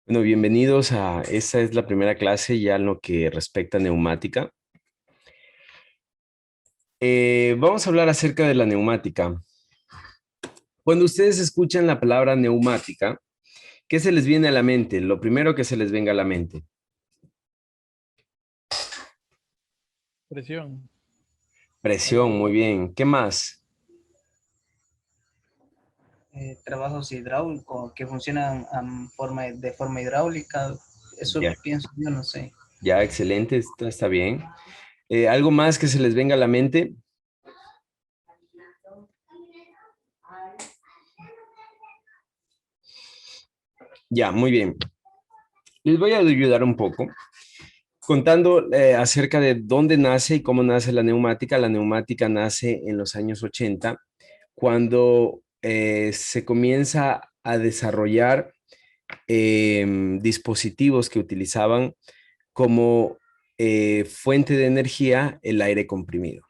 Bueno, bienvenidos a esta es la primera clase ya en lo que respecta a neumática. Vamos a hablar acerca de la neumática. Cuando ustedes escuchan la palabra neumática, ¿qué se les viene a la mente? Lo primero que se les venga a la mente. Presión, Presión, aire, muy bien. ¿Qué más? Trabajos hidráulicos que funcionan de forma hidráulica. Eso Ya, pienso yo, no sé. ya, excelente, esto está bien. ¿Algo más que se les venga a la mente? Ya, muy bien. Les voy a ayudar un poco contando acerca de dónde nace y cómo nace la neumática. La neumática nace en los años 80 cuando se comienza a desarrollar dispositivos que utilizaban como fuente de energía el aire comprimido.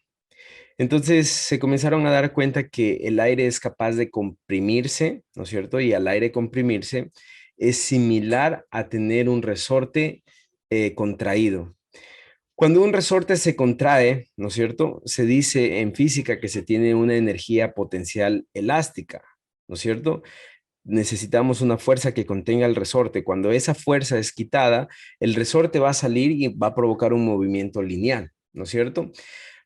Entonces se comenzaron a dar cuenta que el aire es capaz de comprimirse, ¿no es cierto? Y al aire comprimirse es similar a tener un resorte contraído. Cuando un resorte se contrae, ¿no es cierto? Se dice en física que se tiene una energía potencial elástica, ¿no es cierto? Necesitamos una fuerza que contenga el resorte. Cuando esa fuerza es quitada, el resorte va a salir y va a provocar un movimiento lineal, ¿no es cierto?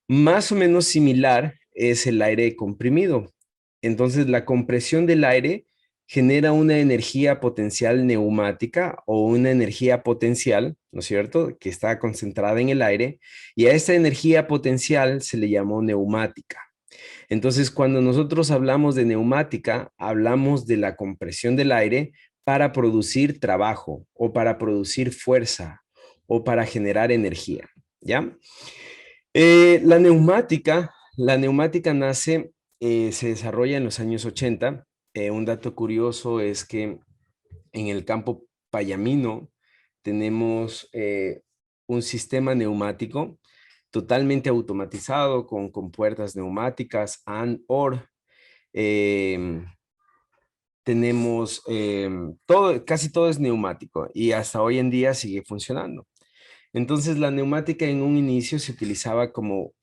Más o menos similar es el aire comprimido. Entonces, la compresión del aire genera una energía potencial neumática o una energía potencial, ¿no es cierto?, que está concentrada en el aire, y a esta energía potencial se le llamó neumática. Entonces, cuando nosotros hablamos de neumática, hablamos de la compresión del aire para producir trabajo o para producir fuerza o para generar energía, ¿ya? La neumática nace, se desarrolla en los años 80. Un dato curioso es que en el campo payamino tenemos un sistema neumático totalmente automatizado con puertas neumáticas and/or em, tenemos todo, casi todo es neumático y hasta hoy en día sigue funcionando. Entonces, la neumática en un inicio se utilizaba como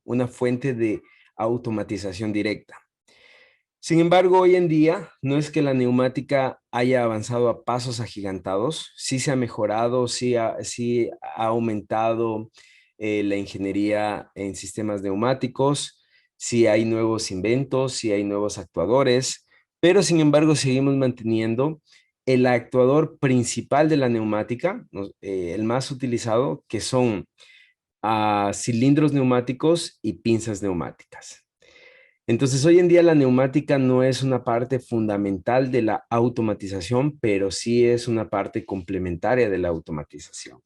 una fuente de automatización directa. Sin embargo, hoy en día no es que la neumática haya avanzado a pasos agigantados, sí se ha mejorado, sí ha aumentado la ingeniería en sistemas neumáticos, sí hay nuevos inventos, sí hay nuevos actuadores, pero sin embargo seguimos manteniendo el actuador principal de la neumática, ¿no? El más utilizado, que son cilindros neumáticos y pinzas neumáticas. Entonces, hoy en día la neumática no es una parte fundamental de la automatización, pero sí es una parte complementaria de la automatización.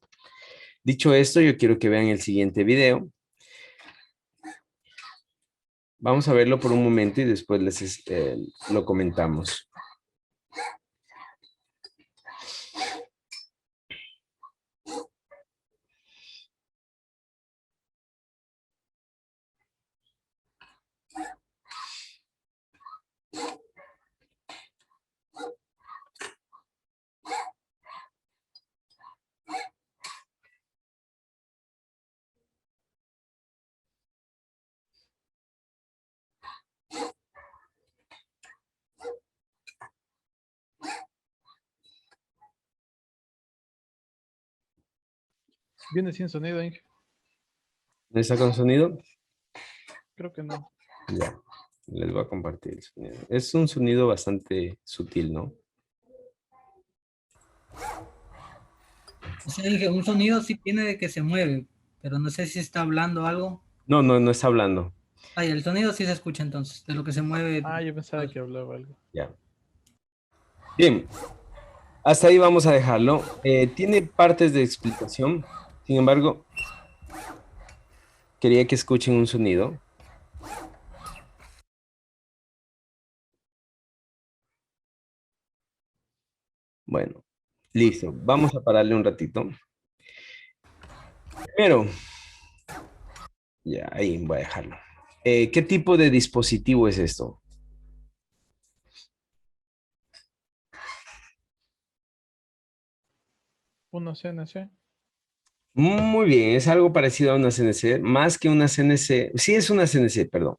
Dicho esto, yo quiero que vean el siguiente video. Vamos a verlo por un momento y después lo comentamos. viene sin sonido, Inge. ¿No está con sonido? Creo que no. Ya, les voy a compartir el sonido. Es un sonido bastante sutil, ¿no? O sea, dije, un sonido sí tiene de que se mueve, pero no sé si está hablando algo. No, no, no está hablando. Ay, el sonido sí se escucha entonces, de lo que se mueve. Ah, yo pensaba que hablaba algo. Ya. Bien, hasta ahí vamos a dejarlo. Tiene partes de explicación, sin embargo, quería que escuchen un sonido. Bueno, listo. Vamos a pararle un ratito. Primero, ya, ahí voy a dejarlo. ¿Qué tipo de dispositivo es esto? Una CNC. Muy bien, es algo parecido a una CNC, más que una CNC, sí es una CNC, perdón.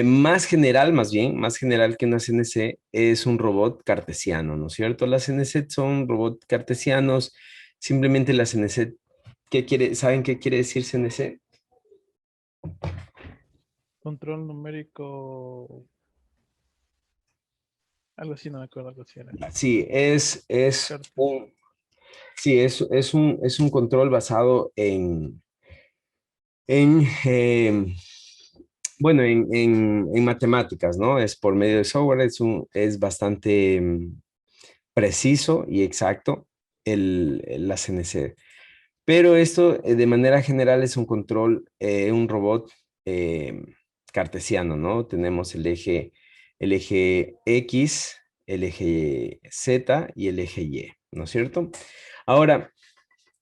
Más general, más bien, más general que una CNC, es un robot cartesiano, ¿no es cierto? Las CNC son robots cartesianos, simplemente la CNC, ¿saben qué quiere decir CNC? Control numérico. Algo así, no me acuerdo algo así era. Sí, Cartes. sí, es un control basado en bueno, en matemáticas, ¿no? Es por medio de software, es bastante preciso y exacto la CNC. Pero esto, de manera general, es un control, un robot eh, cartesiano, ¿no? Tenemos el eje X, el eje Z y el eje Y, ¿no es cierto? Ahora,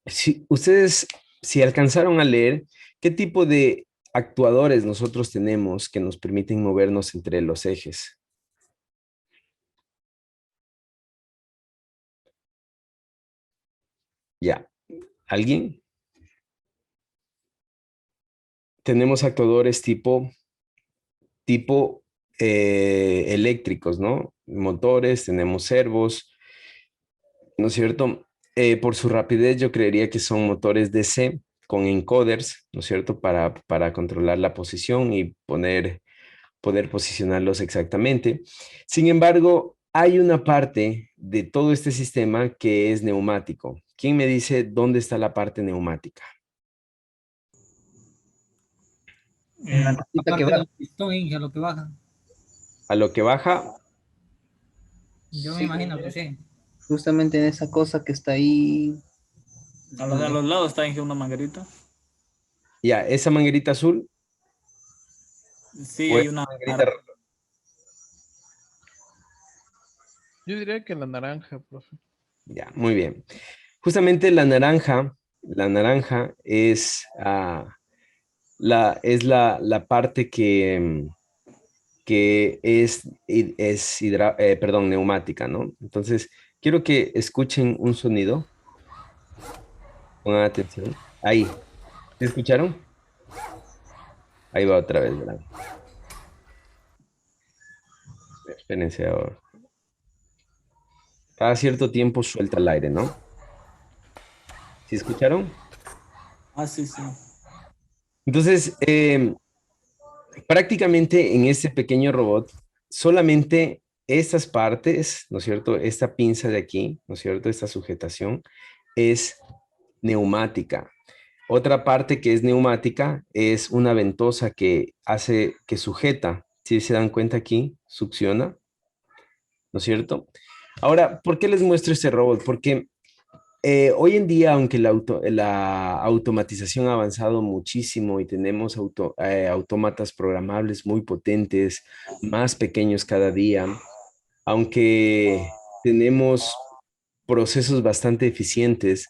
si ustedes, si alcanzaron a leer, ¿qué tipo de actuadores nosotros tenemos que nos permiten movernos entre los ejes? Ya, ¿alguien? Tenemos actuadores tipo eléctricos, ¿no? Motores, tenemos servos, ¿no es cierto? Por su rapidez, yo creería que son motores DC con encoders, ¿no es cierto? Para controlar la posición y poder posicionarlos exactamente. Sin embargo, hay una parte de todo este sistema que es neumático. ¿Quién me dice dónde está la parte neumática? En la cosita que Aparte va. del pistón, Inge, lo que baja. A lo que baja, Yo me Sí, imagino que sí. justamente en esa cosa que está ahí. A los lados está en una manguerita. ya, esa manguerita azul Sí, o hay esa una. manguerita Yo diría que la naranja, profe. ya, muy bien. Justamente la naranja es, la parte que perdón, neumática, ¿no? Entonces, quiero que escuchen un sonido. Pongan atención. Ahí. ¿Sí escucharon? Ahí va otra vez, ¿verdad? Espérense ahora. Cada cierto tiempo suelta el aire, ¿no? ¿Sí escucharon? Ah, sí, sí. Entonces, prácticamente en este pequeño robot, solamente estas partes, ¿no es cierto? Esta pinza de aquí, ¿no es cierto? Esta sujetación es neumática. Otra parte que es neumática es una ventosa que sujeta. Si se dan cuenta aquí, succiona, ¿no es cierto? Ahora, ¿por qué les muestro este robot? Porque hoy en día, aunque la automatización ha avanzado muchísimo y tenemos autómatas programables muy potentes, más pequeños cada día, aunque tenemos procesos bastante eficientes,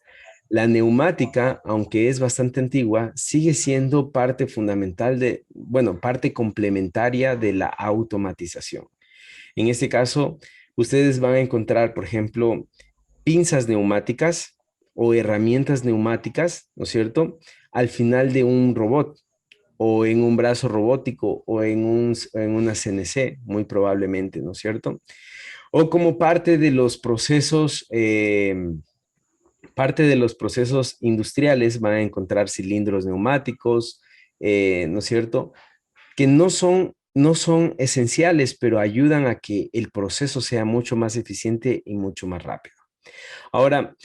la neumática, aunque es bastante antigua, sigue siendo parte fundamental bueno, parte complementaria de la automatización. En este caso, ustedes van a encontrar, por ejemplo, pinzas neumáticas o herramientas neumáticas, ¿no es cierto? Al final de un robot o en un brazo robótico o en una CNC, muy probablemente, ¿no es cierto? O como parte de los procesos industriales van a encontrar cilindros neumáticos, ¿no es cierto? Que no son esenciales, pero ayudan a que el proceso sea mucho más eficiente y mucho más rápido. Ahora,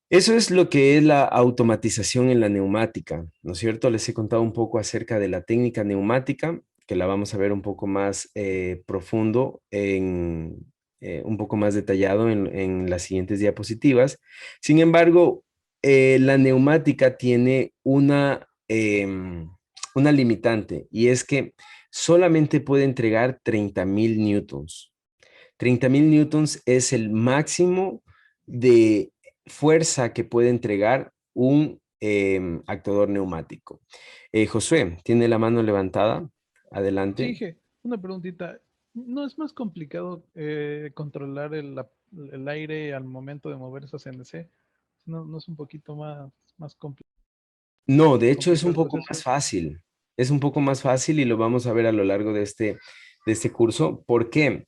eso es lo que es la automatización en la neumática, ¿no es cierto? Les he contado un poco acerca de la técnica neumática, que la vamos a ver un poco más profundo, un poco más detallado en las siguientes diapositivas. Sin embargo, la neumática tiene una limitante y es que solamente puede entregar 30.000 newtons. 30.000 newtons es el máximo de fuerza que puede entregar un actuador neumático. Josué, tiene la mano levantada. Sí, Adelante. Inge, una preguntita. ¿No es más complicado controlar el aire al momento de mover esa CNC? no es un poquito más complicado. No, de hecho es Complicado un el poco proceso. más fácil. Es un poco más fácil y lo vamos a ver a lo largo de este curso. ¿Por qué?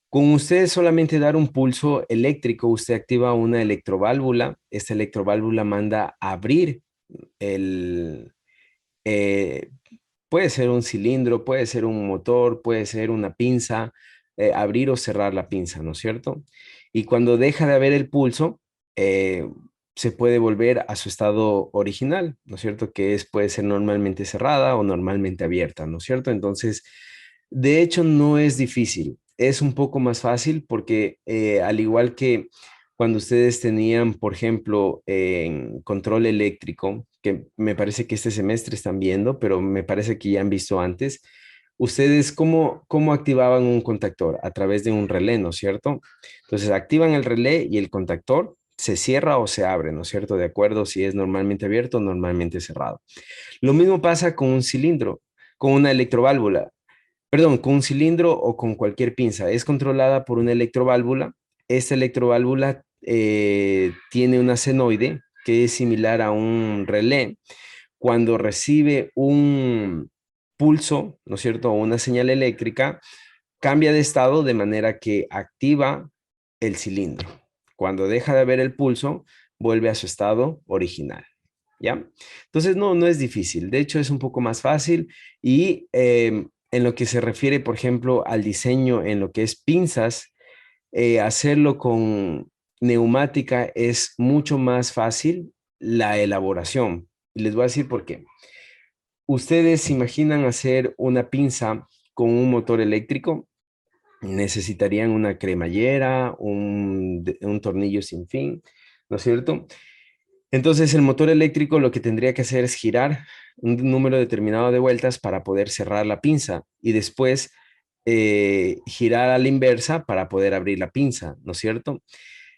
Con usted solamente dar un pulso eléctrico, usted activa una electroválvula. Esta electroválvula manda a abrir el, eh, puede ser un cilindro, puede ser un motor, puede ser una pinza, abrir o cerrar la pinza, ¿no es cierto? Y cuando deja de haber el pulso, eh, se puede volver a su estado original, ¿no es cierto? Que puede ser normalmente cerrada o normalmente abierta, ¿no es cierto? Entonces, de hecho, no es difícil. Es un poco más fácil porque al igual que cuando ustedes tenían, por ejemplo, en control eléctrico, que me parece que este semestre están viendo, pero me parece que ya han visto antes, ustedes cómo activaban un contactor a través de un relé, ¿no es cierto? Entonces activan el relé y el contactor se cierra o se abre, ¿no es cierto? De acuerdo si es normalmente abierto o normalmente cerrado. Lo mismo pasa con un cilindro, con una electroválvula. Perdón, con un cilindro o con cualquier pinza. Es controlada por una electroválvula. Esta electroválvula tiene una senoide que es similar a un relé. Cuando recibe un pulso, ¿no es cierto? O una señal eléctrica, cambia de estado de manera que activa el cilindro. Cuando deja de haber el pulso, vuelve a su estado original. ¿Ya? Entonces, no es difícil. De hecho, es un poco más fácil y en lo que se refiere, por ejemplo, al diseño en lo que es pinzas, hacerlo con neumática es mucho más fácil la elaboración. Y les voy a decir por qué. Ustedes se imaginan hacer una pinza con un motor eléctrico, necesitarían una cremallera, un tornillo sin fin, ¿no es cierto? Entonces el motor eléctrico lo que tendría que hacer es girar un número determinado de vueltas para poder cerrar la pinza y después girar a la inversa para poder abrir la pinza, ¿no es cierto?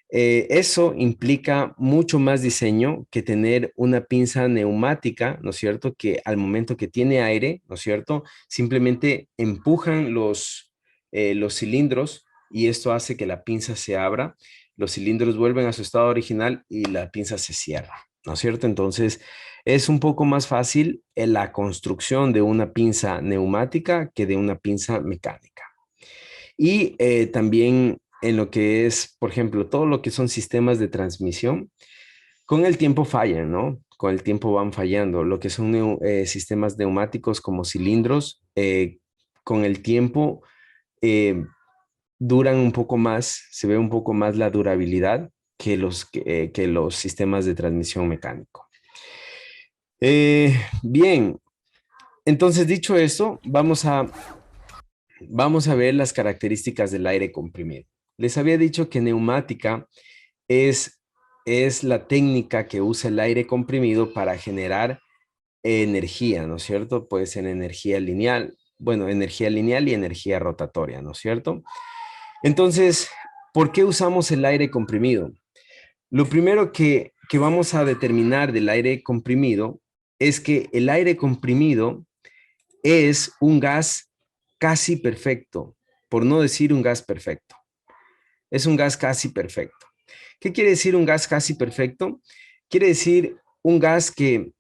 Eso implica mucho más diseño que tener una pinza neumática, ¿no es cierto? Que al momento que tiene aire, ¿no es cierto? Simplemente empujan los cilindros y esto hace que la pinza se abra, los cilindros vuelven a su estado original y la pinza se cierra, ¿no es cierto? Entonces es un poco más fácil la construcción de una pinza neumática que de una pinza mecánica. Y también en lo que es, por ejemplo, todo lo que son sistemas de transmisión, con el tiempo fallan, ¿no? Con el tiempo van fallando. Lo que son sistemas neumáticos como cilindros, con el tiempo eh, duran un poco más, se ve un poco más la durabilidad que los sistemas de transmisión mecánico. Bien, entonces dicho esto, vamos a ver las características del aire comprimido. Les había dicho que neumática es, es la técnica que usa el aire comprimido para generar energía, ¿no es cierto? Puede ser energía lineal, bueno, energía lineal y energía rotatoria, ¿no es cierto? Entonces, ¿por qué usamos el aire comprimido? Lo primero que vamos a determinar del aire comprimido es que el aire comprimido es un gas casi perfecto, por no decir un gas perfecto. Es un gas casi perfecto. ¿Qué quiere decir un gas casi perfecto? Quiere decir un gas que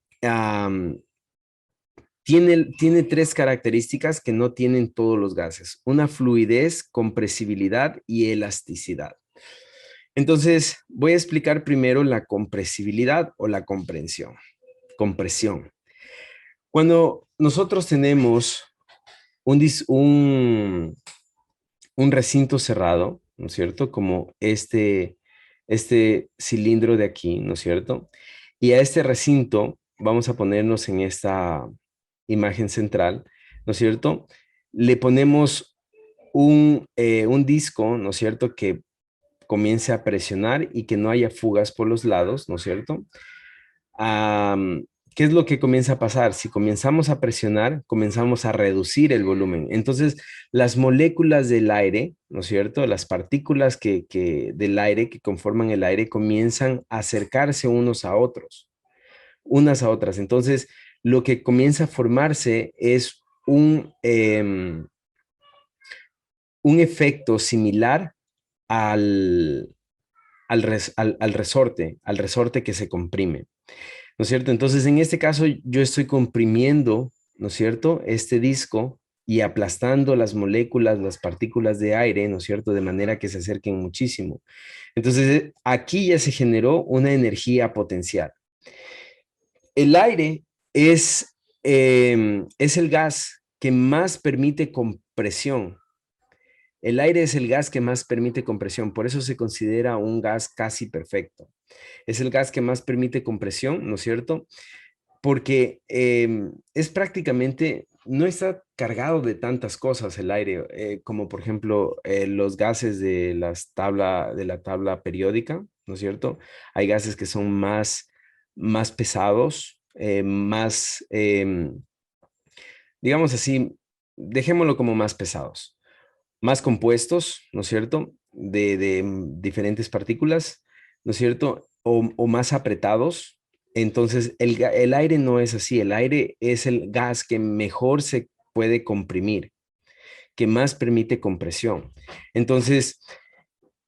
tiene tres características que no tienen todos los gases. Una fluidez, compresibilidad y elasticidad. Entonces, voy a explicar primero la compresibilidad o la comprensión. Compresión. Cuando nosotros tenemos un recinto cerrado, ¿no es cierto? Como este cilindro de aquí, ¿no es cierto? Y a este recinto vamos a ponernos en esta imagen central, ¿no es cierto? Le ponemos un disco, ¿no es cierto? Que comience a presionar y que no haya fugas por los lados, ¿no es cierto? ¿Qué es lo que comienza a pasar? Si comenzamos a presionar, comenzamos a reducir el volumen. Entonces, las moléculas del aire, ¿no es cierto? Las partículas del aire que conforman el aire comienzan a acercarse unos a otros, unas a otras. Entonces, lo que comienza a formarse es un efecto similar al, al resorte que se comprime, ¿no es cierto? Entonces, en este caso, yo estoy comprimiendo, ¿no es cierto?, este disco y aplastando las moléculas, las partículas de aire, ¿no es cierto?, de manera que se acerquen muchísimo. Entonces, aquí ya se generó una energía potencial. El aire es el gas que más permite compresión. El aire es el gas que más permite compresión, por eso se considera un gas casi perfecto. Es el gas que más permite compresión, ¿no es cierto? Porque es prácticamente, no está cargado de tantas cosas el aire, como por ejemplo los gases de la tabla periódica, ¿no es cierto? Hay gases que son más pesados, digamos así, dejémoslo como más pesados, más compuestos, ¿no es cierto? De diferentes partículas, ¿no es cierto? O más apretados. Entonces, el aire no es así. El aire es el gas que mejor se puede comprimir, que más permite compresión. Entonces,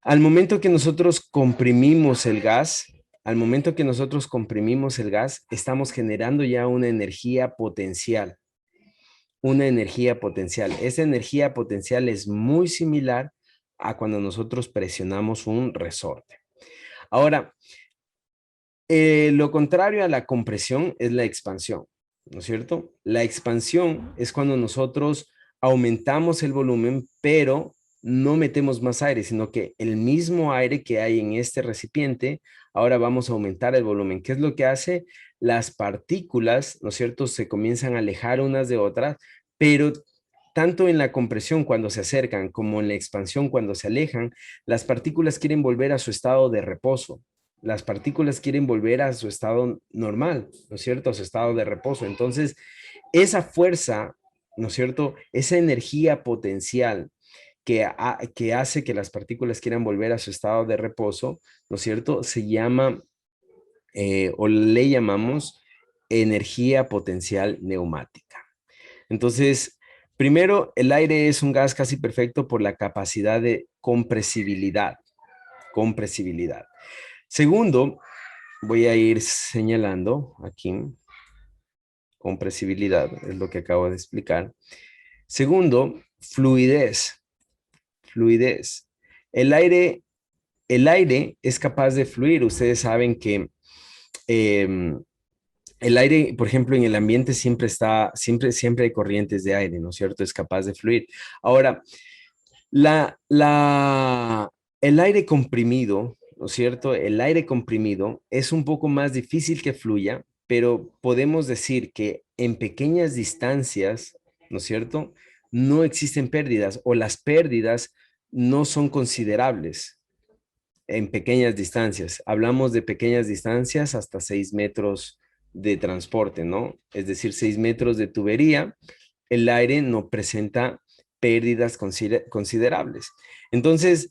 al momento que nosotros comprimimos el gas, estamos generando ya una energía potencial. Una energía potencial. Esa energía potencial es muy similar a cuando nosotros presionamos un resorte. Ahora, lo contrario a la compresión es la expansión, ¿no es cierto? La expansión es cuando nosotros aumentamos el volumen, pero no metemos más aire, sino que el mismo aire que hay en este recipiente, ahora vamos a aumentar el volumen. ¿Qué es lo que hace? Las partículas, ¿no es cierto?, se comienzan a alejar unas de otras, pero tanto en la compresión cuando se acercan como en la expansión cuando se alejan, las partículas quieren volver a su estado de reposo. Las partículas quieren volver a su estado normal, ¿no es cierto? A su estado de reposo. Entonces, esa fuerza, ¿no es cierto? Esa energía potencial que hace que las partículas quieran volver a su estado de reposo, ¿no es cierto? Se llama, o le llamamos energía potencial neumática. Entonces, primero, el aire es un gas casi perfecto por la capacidad de compresibilidad. Compresibilidad. Segundo, voy a ir señalando aquí, compresibilidad, es lo que acabo de explicar. Segundo, fluidez. Fluidez. El aire es capaz de fluir. Ustedes saben que el aire, por ejemplo, en el ambiente siempre hay corrientes de aire, ¿no es cierto? Es capaz de fluir. Ahora, la, la, el aire comprimido, ¿no es cierto? El aire comprimido es un poco más difícil que fluya, pero podemos decir que en pequeñas distancias, ¿no es cierto? No existen pérdidas o las pérdidas no son considerables en pequeñas distancias. Hablamos de pequeñas distancias hasta 6 metros de transporte, ¿no? Es decir, 6 metros de tubería, el aire no presenta pérdidas considerables. Entonces,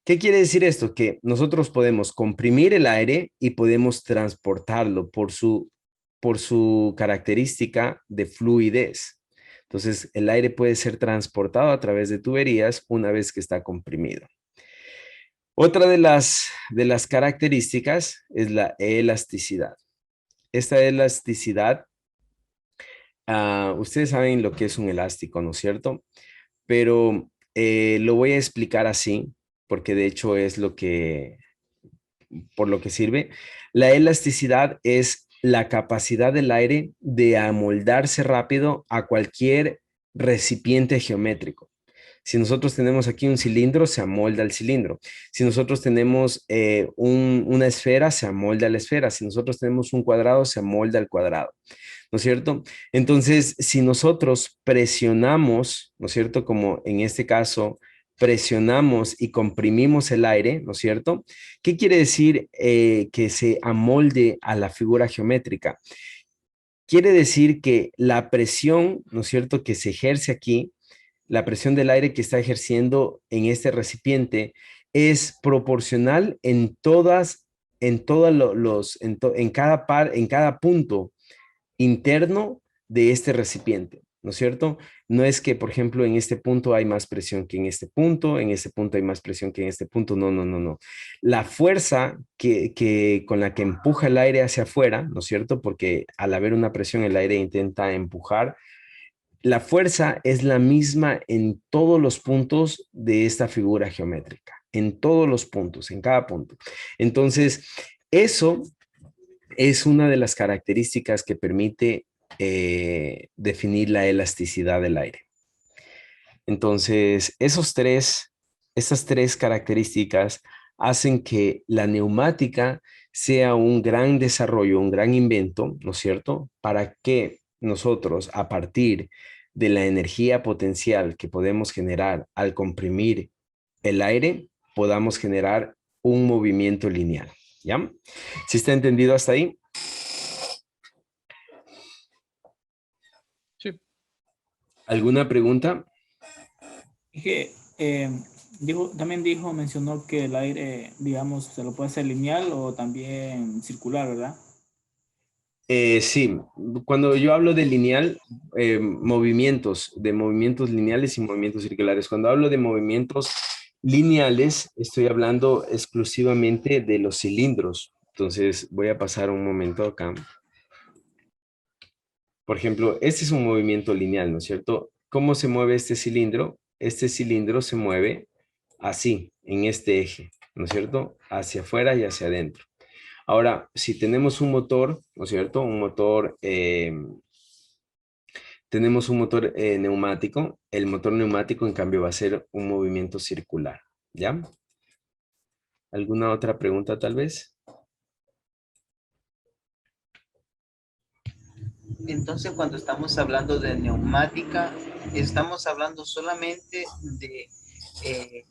¿qué quiere decir esto? Que nosotros podemos comprimir el aire y podemos transportarlo por su característica de fluidez. Entonces, el aire puede ser transportado a través de tuberías una vez que está comprimido. Otra de las características es la elasticidad. Esta elasticidad, ustedes saben lo que es un elástico, ¿no es cierto? Pero lo voy a explicar así, porque de hecho es por lo que sirve. La elasticidad es la capacidad del aire de amoldarse rápido a cualquier recipiente geométrico. Si nosotros tenemos aquí un cilindro, se amolda el cilindro. Si nosotros tenemos una esfera, se amolda la esfera. Si nosotros tenemos un cuadrado, se amolda el cuadrado. ¿No es cierto? Entonces, si nosotros presionamos, ¿no es cierto? Como en este caso, presionamos y comprimimos el aire, ¿no es cierto? ¿Qué quiere decir que se amolde a la figura geométrica? Quiere decir que la presión, ¿no es cierto?, que se ejerce aquí, la presión del aire que está ejerciendo en este recipiente es proporcional en cada punto interno de este recipiente. ¿no es cierto? No es que, por ejemplo, en este punto hay más presión que en este punto hay más presión que en este punto. No, no, no, no. La fuerza con la que empuja el aire hacia afuera, ¿no es cierto? Porque al haber una presión, el aire intenta empujar. La fuerza es la misma en todos los puntos de esta figura geométrica, en todos los puntos, en cada punto. Entonces, eso es una de las características que permite definir la elasticidad del aire. Entonces, estas tres características hacen que la neumática sea un gran desarrollo, un gran invento, ¿no es cierto? Para que nosotros, a partir de la energía potencial que podemos generar al comprimir el aire, podamos generar un movimiento lineal, ¿ya? ¿Sí está entendido hasta ahí? Sí. ¿Alguna pregunta? Es que mencionó que el aire, digamos, se lo puede hacer lineal o también circular, ¿verdad? Sí, cuando yo hablo de lineal, de movimientos lineales y movimientos circulares. Cuando hablo de movimientos lineales, estoy hablando exclusivamente de los cilindros. Entonces, voy a pasar un momento acá. Por ejemplo, este es un movimiento lineal, ¿no es cierto? ¿Cómo se mueve este cilindro? Este cilindro se mueve así, en este eje, ¿no es cierto? Hacia afuera y hacia adentro. Ahora, si tenemos un motor, ¿no es cierto? Tenemos un motor neumático. El motor neumático, en cambio, va a ser un movimiento circular, ¿ya? ¿Alguna otra pregunta, tal vez? Entonces, cuando estamos hablando de neumática, estamos hablando solamente de eh,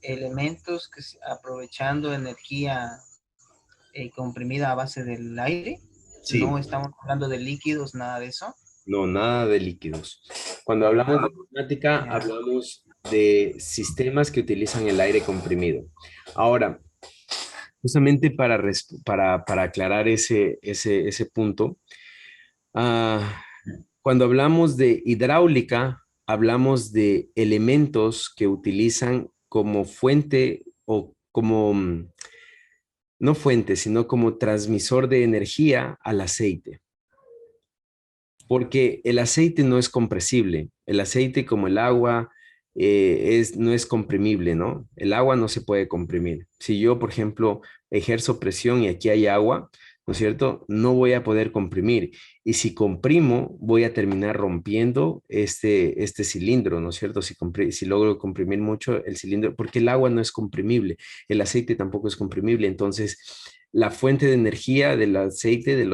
elementos que aprovechando energía comprimida a base del aire. Sí. No estamos hablando de líquidos, nada de eso. No, nada de líquidos. Cuando hablamos de neumática, Ya. hablamos de sistemas que utilizan el aire comprimido. Ahora, justamente para aclarar ese punto, cuando hablamos de hidráulica, hablamos de elementos que utilizan como fuente o como, no fuente, sino como transmisor de energía al aceite. Porque el aceite no es compresible. El aceite, como el agua, no es comprimible, ¿no? El agua no se puede comprimir. Si yo, por ejemplo, ejerzo presión y aquí hay agua, ¿no es cierto? No voy a poder comprimir. Y si comprimo, voy a terminar rompiendo este cilindro, ¿no es cierto? Si logro comprimir mucho el cilindro, porque el agua no es comprimible, el aceite tampoco es comprimible. Entonces, la fuente de energía del aceite, de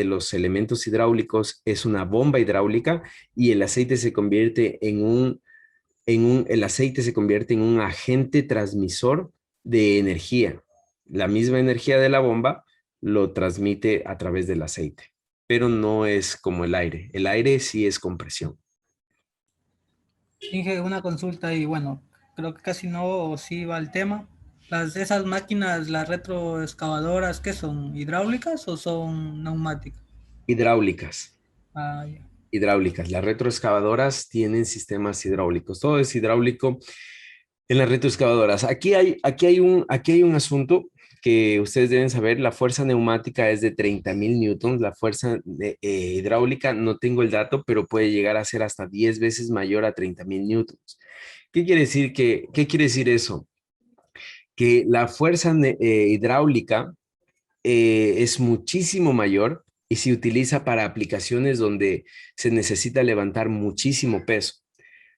los elementos hidráulicos, es una bomba hidráulica y el aceite se convierte el aceite se convierte en un agente transmisor de energía. La misma energía de la bomba lo transmite a través del aceite, pero no es como el aire. El aire sí es compresión. Dije una consulta y bueno, creo que casi no sí va el tema. Esas máquinas, las retroexcavadoras, ¿qué son? ¿Hidráulicas o son neumáticas? Hidráulicas. Ah, ya. Hidráulicas. Las retroexcavadoras tienen sistemas hidráulicos. Todo es hidráulico en las retroexcavadoras. Aquí hay un asunto que ustedes deben saber. La fuerza neumática es de 30.000 newtons. La fuerza hidráulica, no tengo el dato, pero puede llegar a ser hasta 10 veces mayor a 30.000 newtons. ¿Qué quiere decir qué quiere decir eso? Que la fuerza hidráulica es muchísimo mayor y se utiliza para aplicaciones donde se necesita levantar muchísimo peso.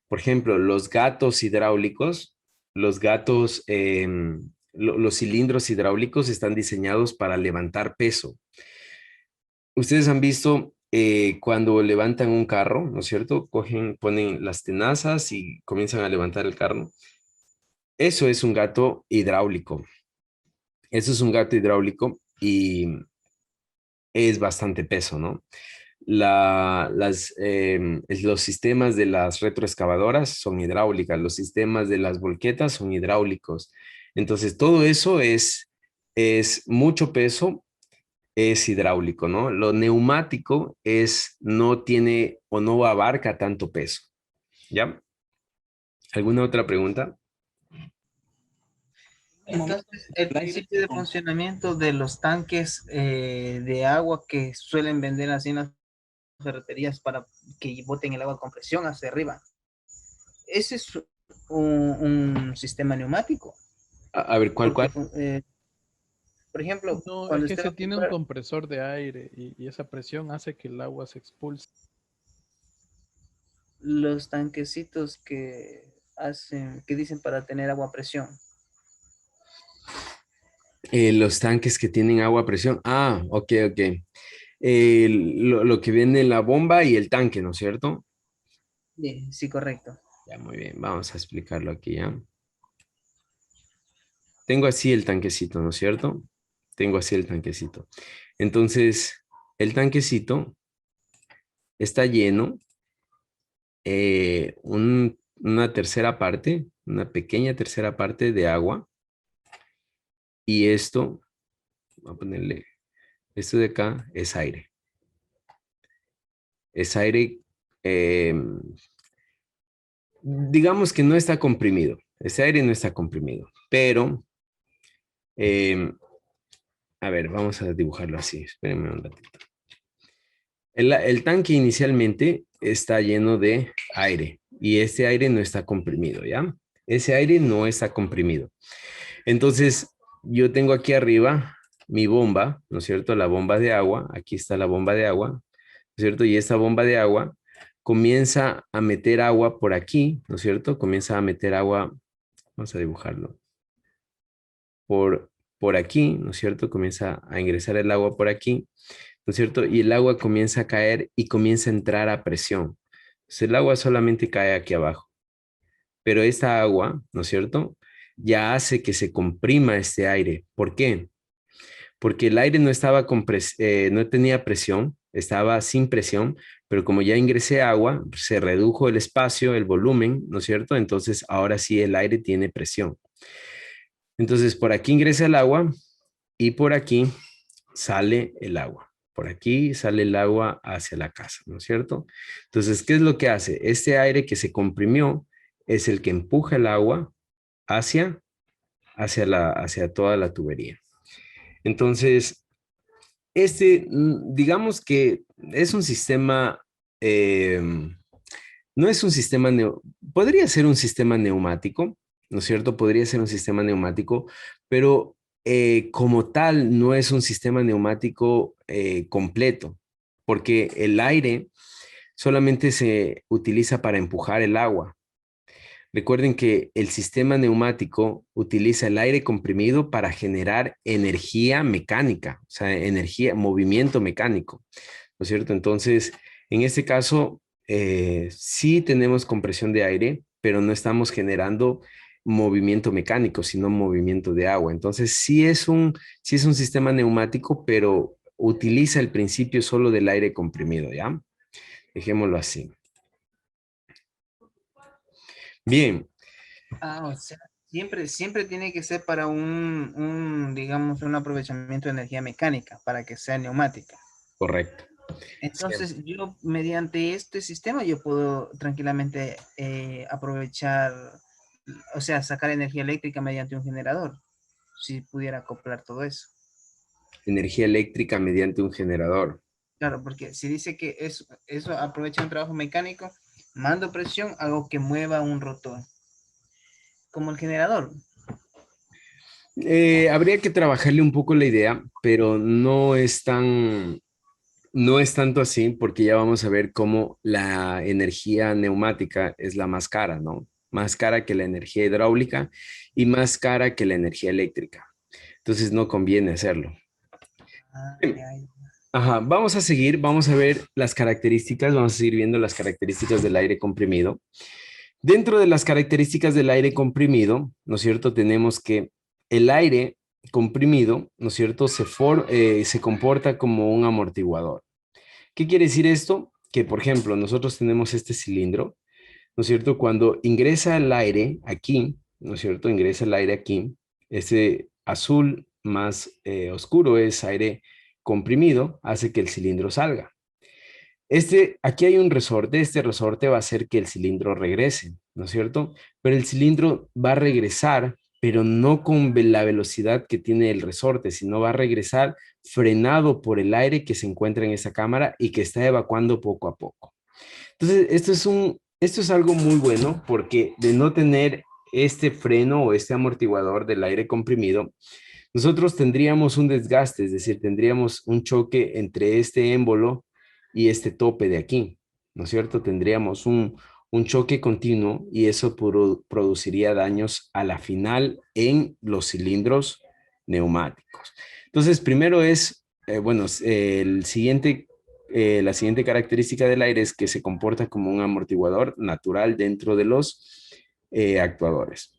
Por ejemplo, los gatos hidráulicos, los cilindros hidráulicos están diseñados para levantar peso. Ustedes han visto cuando levantan un carro, ¿no es cierto? Ponen las tenazas y comienzan a levantar el carro. Eso es un gato hidráulico. Eso es un gato hidráulico y es bastante peso, ¿no? Los sistemas de las retroexcavadoras son hidráulicas, los sistemas de las volquetas son hidráulicos. Entonces, todo eso es mucho peso es hidráulico, ¿no? Lo neumático es, no tiene o no abarca tanto peso, ¿ya? ¿Alguna otra pregunta? Entonces, el principio de funcionamiento de los tanques de agua que suelen vender así en las ferreterías para que boten el agua con presión hacia arriba, ese es un sistema neumático. A ver, ¿cuál, Porque, cuál? por ejemplo, No, es cuando que usted va se a tiene un comprar compresor de aire y esa presión hace que el agua se expulse. los tanquecitos que dicen para tener agua a presión, Los tanques que tienen agua a presión. Ah, ok, ok. Lo que viene en la bomba y el tanque, ¿no es cierto? sí, sí, correcto. Ya, muy bien. Vamos a explicarlo aquí, ¿ya? Tengo así el tanquecito, ¿no es cierto? Tengo así el tanquecito. Entonces, el tanquecito está lleno, una tercera parte, una pequeña tercera parte de agua. Y esto, voy a ponerle, esto de acá es aire. Es aire, eh, digamos que no está comprimido. Ese aire no está comprimido, pero, eh, a ver, vamos a dibujarlo así. Espérenme un ratito. El tanque inicialmente está lleno de aire y este aire no está comprimido, ¿ya? Ese aire no está comprimido. Entonces, yo tengo aquí arriba mi bomba, ¿no es cierto? La bomba de agua. Aquí está la bomba de agua, ¿no es cierto? Y esta bomba de agua comienza a meter agua por aquí, ¿no es cierto? Comienza a meter agua, vamos a dibujarlo, por, por aquí, ¿no es cierto? Comienza a ingresar el agua por aquí, ¿no es cierto? Y el agua comienza a caer y comienza a entrar a presión. Entonces, el agua solamente cae aquí abajo, pero esta agua, ¿no es cierto? Ya hace que se comprima este aire. ¿Por qué? Porque el aire no estaba no tenía presión, estaba sin presión, pero como ya ingresé agua, se redujo el espacio, el volumen, ¿no es cierto? Entonces ahora sí el aire tiene presión. Entonces por aquí ingresa el agua y por aquí sale el agua. Por aquí sale el agua hacia la casa, ¿no es cierto? Entonces, ¿qué es lo que hace? Este aire que se comprimió es el que empuja el agua hacia, hacia toda la tubería. Entonces, digamos que es un sistema, eh, no es un sistema, podría ser un sistema neumático, ¿no es cierto? Podría ser un sistema neumático, pero como tal no es un sistema neumático completo, porque el aire solamente se utiliza para empujar el agua. Recuerden que el sistema neumático utiliza el aire comprimido para generar energía mecánica, o sea, energía, movimiento mecánico, ¿no es cierto? Entonces, en este caso, sí tenemos compresión de aire, pero no estamos generando movimiento mecánico, sino movimiento de agua. Entonces, sí es un sistema neumático, pero utiliza el principio solo del aire comprimido, ¿ya? Dejémoslo así. Bien. O sea, siempre tiene que ser para digamos, un aprovechamiento de energía mecánica, para que sea neumática. Correcto. Entonces, yo mediante este sistema, yo puedo tranquilamente aprovechar, o sea, sacar energía eléctrica mediante un generador, si pudiera acoplar todo eso. Energía eléctrica mediante un generador. Claro, porque si dice que eso aprovecha un trabajo mecánico, mando presión, hago que mueva un rotor, como el generador. Habría que trabajarle un poco la idea, pero no es tanto así, porque ya vamos a ver cómo la energía neumática es la más cara, ¿no? Más cara que la energía hidráulica y más cara que la energía eléctrica. Entonces no conviene hacerlo. Ajá, vamos a seguir, vamos a ver las características, vamos a seguir viendo las características del aire comprimido. Dentro de las características del aire comprimido, ¿no es cierto? Tenemos que el aire comprimido, ¿no es cierto? Se comporta como un amortiguador. ¿Qué quiere decir esto? Que, por ejemplo, nosotros tenemos este cilindro, ¿no es cierto? Cuando ingresa el aire aquí, ¿no es cierto? Ingresa el aire aquí, ese azul más oscuro es aire comprimido hace que el cilindro salga. Aquí hay un resorte, este resorte va a hacer que el cilindro regrese, ¿no es cierto? Pero el cilindro va a regresar, pero no con la velocidad que tiene el resorte, sino va a regresar frenado por el aire que se encuentra en esa cámara y que está evacuando poco a poco. Entonces, esto es algo muy bueno porque de no tener este freno o este amortiguador del aire comprimido, nosotros tendríamos un desgaste, es decir, tendríamos un choque entre este émbolo y este tope de aquí, ¿no es cierto? Tendríamos un choque continuo y eso produciría daños a la final en los cilindros neumáticos. Entonces, primero es, la siguiente característica del aire es que se comporta como un amortiguador natural dentro de los actuadores.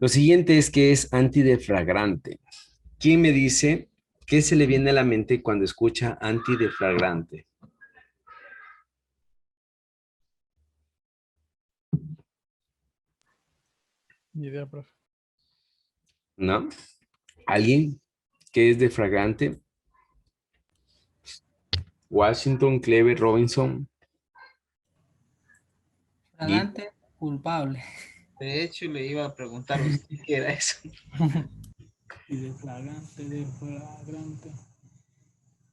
Lo siguiente es que es antideflagrante. ¿Quién me dice qué se le viene a la mente cuando escucha antideflagrante? Ni idea, profe. ¿No? ¿Alguien que es deflagrante? Washington, Clever, Robinson. Fragante, culpable. De hecho, le iba a preguntar a usted qué era eso. Y de flagrante.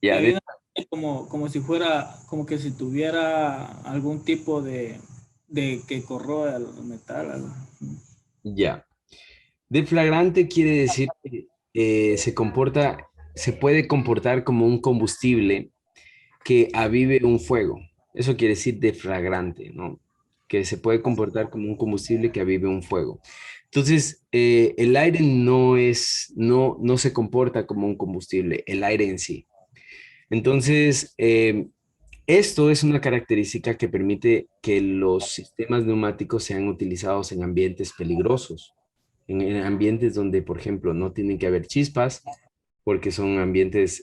Ya, Hay una- como si fuera, como que si tuviera algún tipo de que corroe al metal. ya. Deflagrante quiere decir que se puede comportar como un combustible que avive un fuego. Eso quiere decir deflagrante, ¿no? Que se puede comportar como un combustible que avive un fuego. Entonces, el aire no se comporta como un combustible, el aire en sí. Entonces, esto es una característica que permite que los sistemas neumáticos sean utilizados en ambientes peligrosos, en ambientes donde, por ejemplo, no tienen que haber chispas, porque son ambientes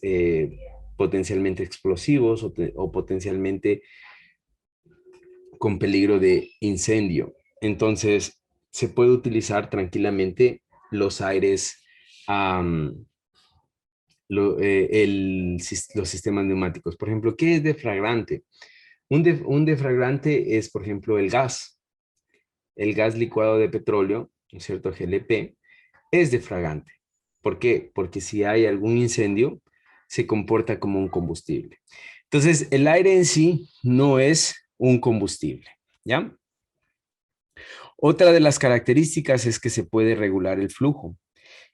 potencialmente explosivos o potencialmente con peligro de incendio. Entonces, se puede utilizar tranquilamente los aires, los sistemas neumáticos. Por ejemplo, ¿qué es deflagrante? Un deflagrante es, por ejemplo, el gas licuado de petróleo, ¿no es cierto? GLP, es deflagrante. ¿Por qué? Porque si hay algún incendio, se comporta como un combustible. Entonces, el aire en sí no es un combustible, ¿ya? Otra de las características es que se puede regular el flujo.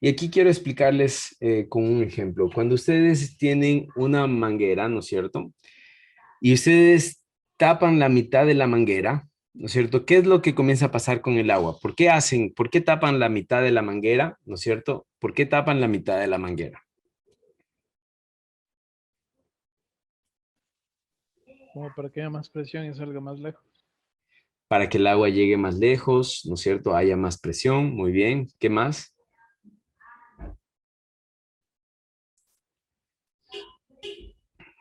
Y aquí quiero explicarles con un ejemplo. Cuando ustedes tienen una manguera, ¿no es cierto? Y ustedes tapan la mitad de la manguera, ¿no es cierto? ¿Qué es lo que comienza a pasar con el agua? ¿Por qué tapan la mitad de la manguera, ¿no es cierto? ¿Por qué tapan la mitad de la manguera? Como para que haya más presión y salga más lejos. Para que el agua llegue más lejos, ¿no es cierto? Haya más presión, muy bien. ¿Qué más?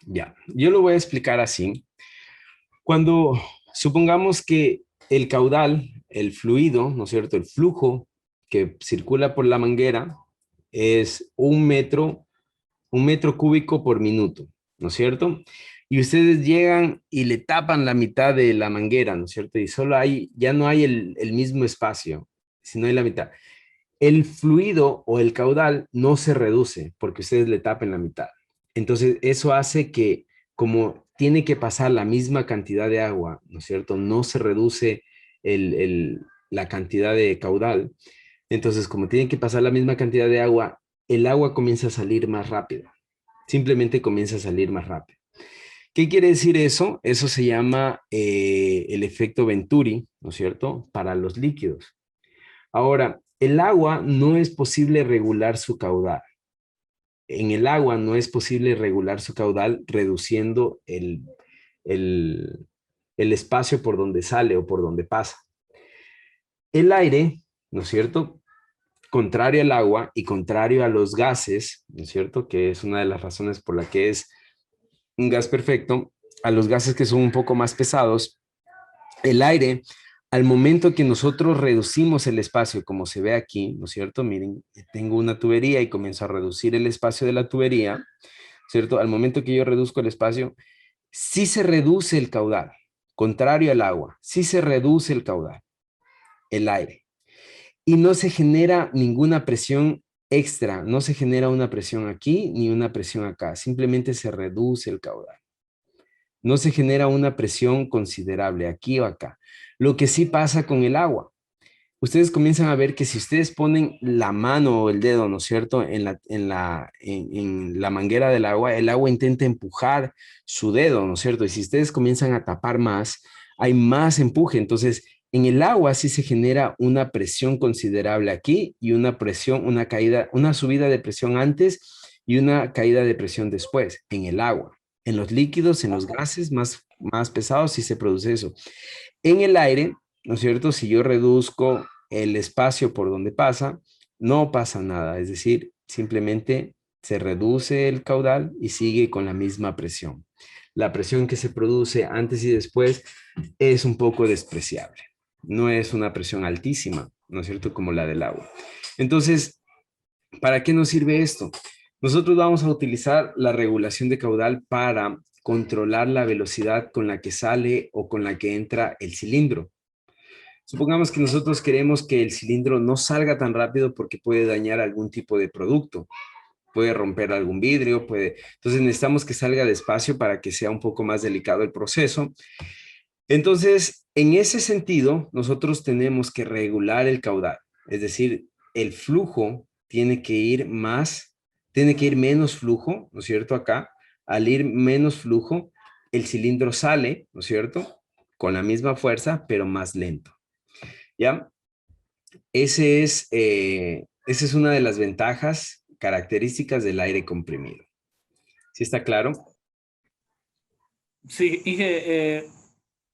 Ya, yo lo voy a explicar así. Cuando supongamos que el caudal, el fluido, ¿no es cierto? El flujo que circula por la manguera es un metro cúbico por minuto, ¿no es cierto? Y ustedes llegan y le tapan la mitad de la manguera, ¿no es cierto? Y ya no hay el mismo espacio, sino hay la mitad. El fluido o el caudal no se reduce porque ustedes le tapen la mitad. Entonces, eso hace que como tiene que pasar la misma cantidad de agua, ¿no es cierto? No se reduce la cantidad de caudal. Entonces, como tiene que pasar la misma cantidad de agua, el agua comienza a salir más rápido. Simplemente comienza a salir más rápido. ¿Qué quiere decir eso? Eso se llama el efecto Venturi, ¿no es cierto? Para los líquidos. Ahora, el agua no es posible regular su caudal. En el agua no es posible regular su caudal reduciendo el espacio por donde sale o por donde pasa. El aire, ¿no es cierto? Contrario al agua y contrario a los gases, ¿no es cierto? Que es una de las razones por la que es un gas perfecto, a los gases que son un poco más pesados, el aire, al momento que nosotros reducimos el espacio, como se ve aquí, ¿no es cierto? Miren, tengo una tubería y comienzo a reducir el espacio de la tubería. ¿cierto? Al momento que yo reduzco el espacio, sí se reduce el caudal, contrario al agua, sí se reduce el caudal, el aire. Y no se genera ninguna presión extra, no se genera una presión aquí ni una presión acá, simplemente se reduce el caudal. No se genera una presión considerable aquí o acá. Lo que sí pasa con el agua. Ustedes comienzan a ver que si ustedes ponen la mano o el dedo, ¿no es cierto?, en la manguera del agua, el agua intenta empujar su dedo, ¿no es cierto? Y si ustedes comienzan a tapar más, hay más empuje. Entonces, en el agua sí se genera una presión considerable aquí y una presión, una caída, una subida de presión antes y una caída de presión después, en el agua. En los líquidos, en los gases más pesados, sí se produce eso. En el aire, ¿no es cierto? Si yo reduzco el espacio por donde pasa, no pasa nada. Es decir, simplemente se reduce el caudal y sigue con la misma presión. La presión que se produce antes y después es un poco despreciable. No es una presión altísima, ¿no es cierto? Como la del agua. Entonces, ¿para qué nos sirve esto? Nosotros vamos a utilizar la regulación de caudal para controlar la velocidad con la que sale o con la que entra el cilindro. Supongamos que nosotros queremos que el cilindro no salga tan rápido porque puede dañar algún tipo de producto, puede romper algún vidrio, puede... Entonces necesitamos que salga despacio para que sea un poco más delicado el proceso. Entonces, en ese sentido, nosotros tenemos que regular el caudal, es decir, el flujo tiene que ir menos flujo, ¿no es cierto? Acá, al ir menos flujo, el cilindro sale, ¿no es cierto? Con la misma fuerza, pero más lento. ¿Ya? Esa es una de las ventajas características del aire comprimido. ¿Sí está claro? Sí,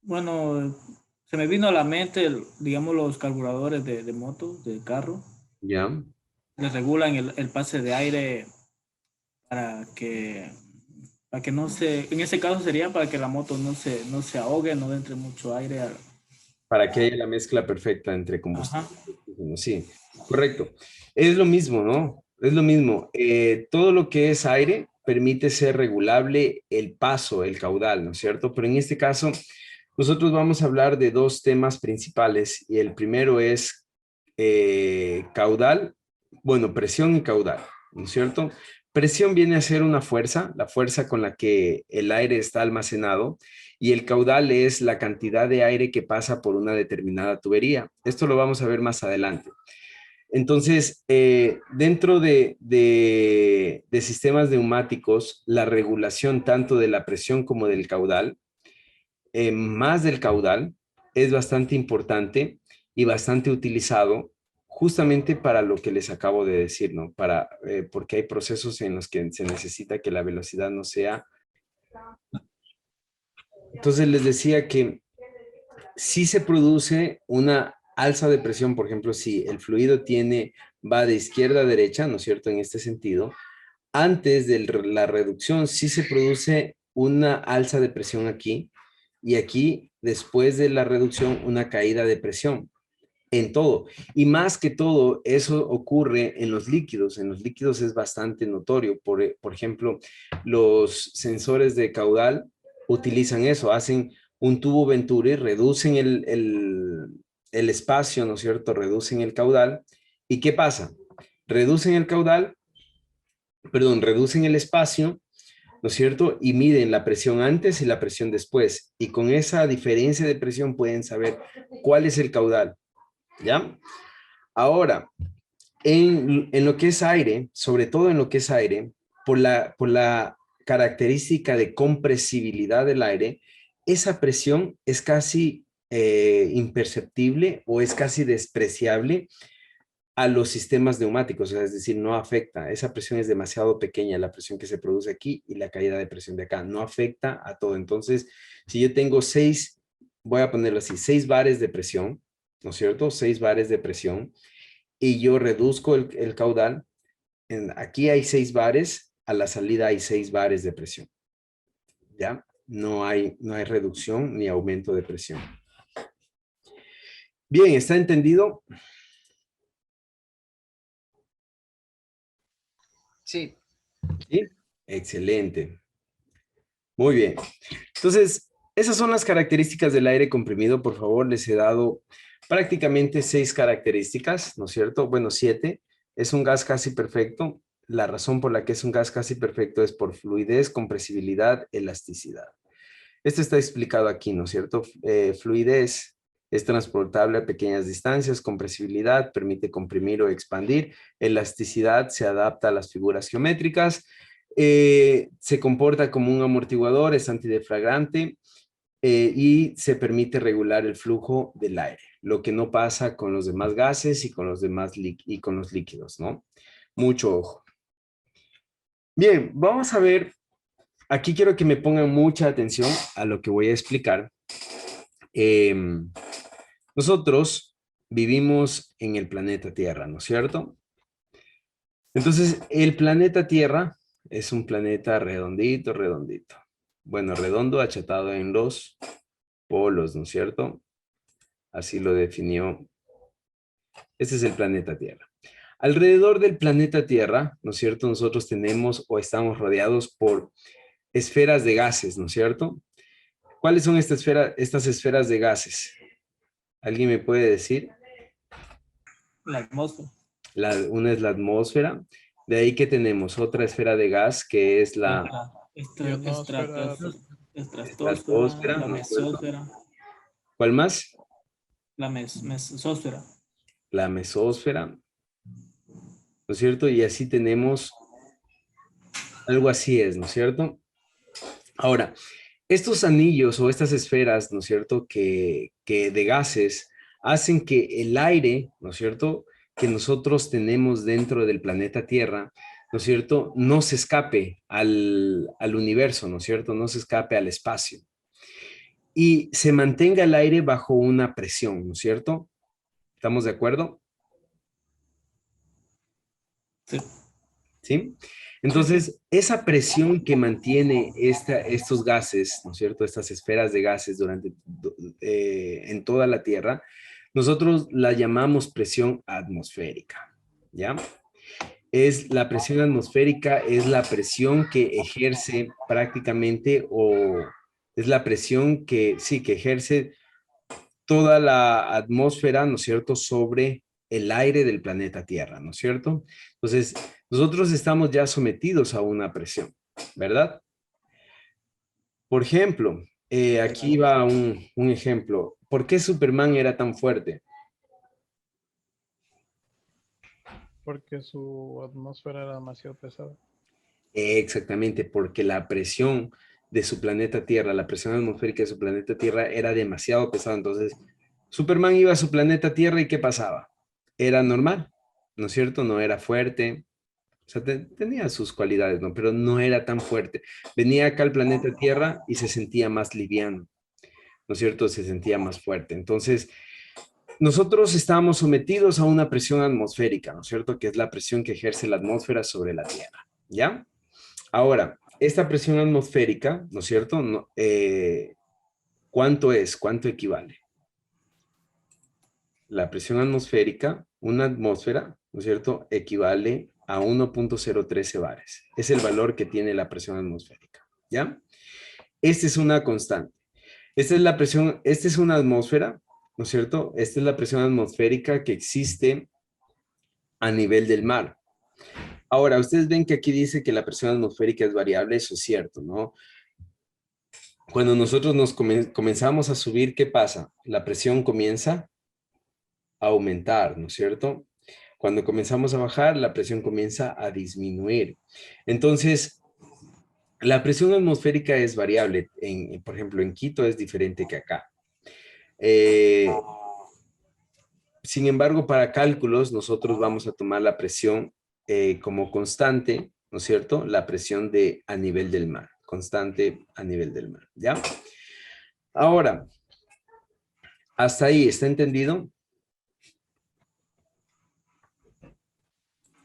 bueno, se me vino a la mente, digamos, los carburadores de moto, de carro. Ya. Les regulan el pase de aire para que, no se, en ese caso sería para que la moto no se ahogue, no entre mucho aire. Para que haya la mezcla perfecta entre combustible. Ajá. Sí, correcto. Es lo mismo, ¿no? Es lo mismo. Todo lo que es aire permite ser regulable el paso, el caudal, ¿no es cierto? Pero en este caso, nosotros vamos a hablar de dos temas principales y el primero es caudal, bueno, presión y caudal, ¿no es cierto? Presión viene a ser una fuerza, la fuerza con la que el aire está almacenado, y el caudal es la cantidad de aire que pasa por una determinada tubería. Esto lo vamos a ver más adelante. Entonces, dentro de sistemas neumáticos, la regulación tanto de la presión como del caudal, más del caudal, es bastante importante y bastante utilizado justamente para lo que les acabo de decir, ¿no? Porque hay procesos en los que se necesita que la velocidad no sea. Entonces les decía que si se produce una alza de presión, por ejemplo, si el fluido va de izquierda a derecha, ¿no es cierto? En este sentido, antes de la reducción sí se produce una alza de presión aquí y aquí, después de la reducción, una caída de presión en todo. Y más que todo, eso ocurre en los líquidos. En los líquidos es bastante notorio. Por ejemplo, los sensores de caudal utilizan eso, hacen un tubo Venturi, reducen el espacio, ¿no es cierto? Reducen el caudal. ¿Y qué pasa? Reducen el caudal, perdón, reducen el espacio, ¿no es cierto? Y miden la presión antes y la presión después. Y con esa diferencia de presión pueden saber cuál es el caudal. ¿Ya? Ahora, en lo que es aire, sobre todo en lo que es aire, por la característica de compresibilidad del aire, esa presión es casi imperceptible o es casi despreciable a los sistemas neumáticos, o sea, es decir, no afecta, esa presión es demasiado pequeña, la presión que se produce aquí y la caída de presión de acá, no afecta a todo. Entonces, si yo tengo voy a ponerlo así, 6 bares de presión, ¿no es cierto? 6 bares de presión, y yo reduzco el caudal, aquí hay 6 bares, a la salida hay 6 bares de presión, ¿ya? No hay reducción ni aumento de presión. Bien, ¿está entendido? Sí. ¿Sí? Excelente. Muy bien. Entonces, esas son las características del aire comprimido. Por favor, les he dado prácticamente 6 características, ¿no es cierto? Bueno, 7. Es un gas casi perfecto. La razón por la que es un gas casi perfecto es por fluidez, compresibilidad, elasticidad. Esto está explicado aquí, ¿no es cierto? Fluidez es transportable a pequeñas distancias, compresibilidad permite comprimir o expandir, elasticidad se adapta a las figuras geométricas, se comporta como un amortiguador, es antidefragante y se permite regular el flujo del aire, lo que no pasa con los demás gases y con los demás y con los líquidos, ¿no? Mucho ojo. Bien, vamos a ver. Aquí quiero que me pongan mucha atención a lo que voy a explicar. Nosotros vivimos en el planeta Tierra, ¿no es cierto? Entonces, el planeta Tierra es un planeta redondito, redondito. Bueno, redondo, achatado en los polos, ¿no es cierto? Así lo definió. Este es el planeta Tierra. Alrededor del planeta Tierra, ¿no es cierto? Nosotros tenemos o estamos rodeados por esferas de gases, ¿no es cierto? ¿Cuáles son estas esferas de gases? ¿Alguien me puede decir? La atmósfera. Una es la atmósfera. De ahí que tenemos otra esfera de gas que es la Ionosfera, estratosfera, la ¿no es cierto? mesósfera, ¿Cuál más? la mesósfera. La mesósfera, ¿no es cierto? Y así tenemos, algo así es, ¿no es cierto? Ahora, estos anillos o estas esferas, ¿no es cierto? Que de gases hacen que el aire, ¿no es cierto? Que nosotros tenemos dentro del planeta Tierra, ¿no es cierto? No se escape al universo, ¿no es cierto? No se escape al espacio. Y se mantenga el aire bajo una presión, ¿no es cierto? ¿Estamos de acuerdo? Sí. ¿Sí? Entonces, esa presión que mantiene estos gases, ¿no es cierto? Estas esferas de gases en toda la Tierra, nosotros la llamamos presión atmosférica, ¿ya? La presión atmosférica es la presión que ejerce prácticamente, o es la presión que, sí, que ejerce toda la atmósfera, ¿no es cierto?, sobre el aire del planeta Tierra, ¿no es cierto? Entonces, nosotros estamos ya sometidos a una presión, ¿verdad? Por ejemplo, aquí va un ejemplo. ¿Por qué Superman era tan fuerte? porque su atmósfera era demasiado pesada. Exactamente, porque la presión de su planeta Tierra, la presión atmosférica de su planeta Tierra era demasiado pesada. Entonces, Superman iba a su planeta Tierra y ¿qué pasaba? Era normal, ¿no es cierto? No era fuerte, o sea, tenía sus cualidades, ¿no? Pero no era tan fuerte. Venía acá al planeta Tierra y se sentía más liviano, ¿no es cierto? Se sentía más fuerte. Entonces, nosotros estábamos sometidos a una presión atmosférica, ¿no es cierto? Que es la presión que ejerce la atmósfera sobre la Tierra, ¿ya? Ahora, esta presión atmosférica, ¿no es cierto? ¿Cuánto es? ¿Cuánto equivale? La presión atmosférica, una atmósfera, ¿no es cierto?, equivale a 1.013 bares. Es el valor que tiene la presión atmosférica, ¿ya? Esta es una constante. Esta es la presión, esta es una atmósfera, ¿no es cierto? Esta es la presión atmosférica que existe a nivel del mar. Ahora, ustedes ven que aquí dice que la presión atmosférica es variable, eso es cierto, ¿no? Cuando nosotros comenzamos a subir, ¿qué pasa? La presión comienza a aumentar, ¿no es cierto? Cuando comenzamos a bajar, la presión comienza a disminuir. Entonces, la presión atmosférica es variable. Por ejemplo, en Quito es diferente que acá. Sin embargo, para cálculos, nosotros vamos a tomar la presión como constante, ¿no es cierto? La presión a nivel del mar, constante a nivel del mar, ¿ya? Ahora, hasta ahí, ¿está entendido?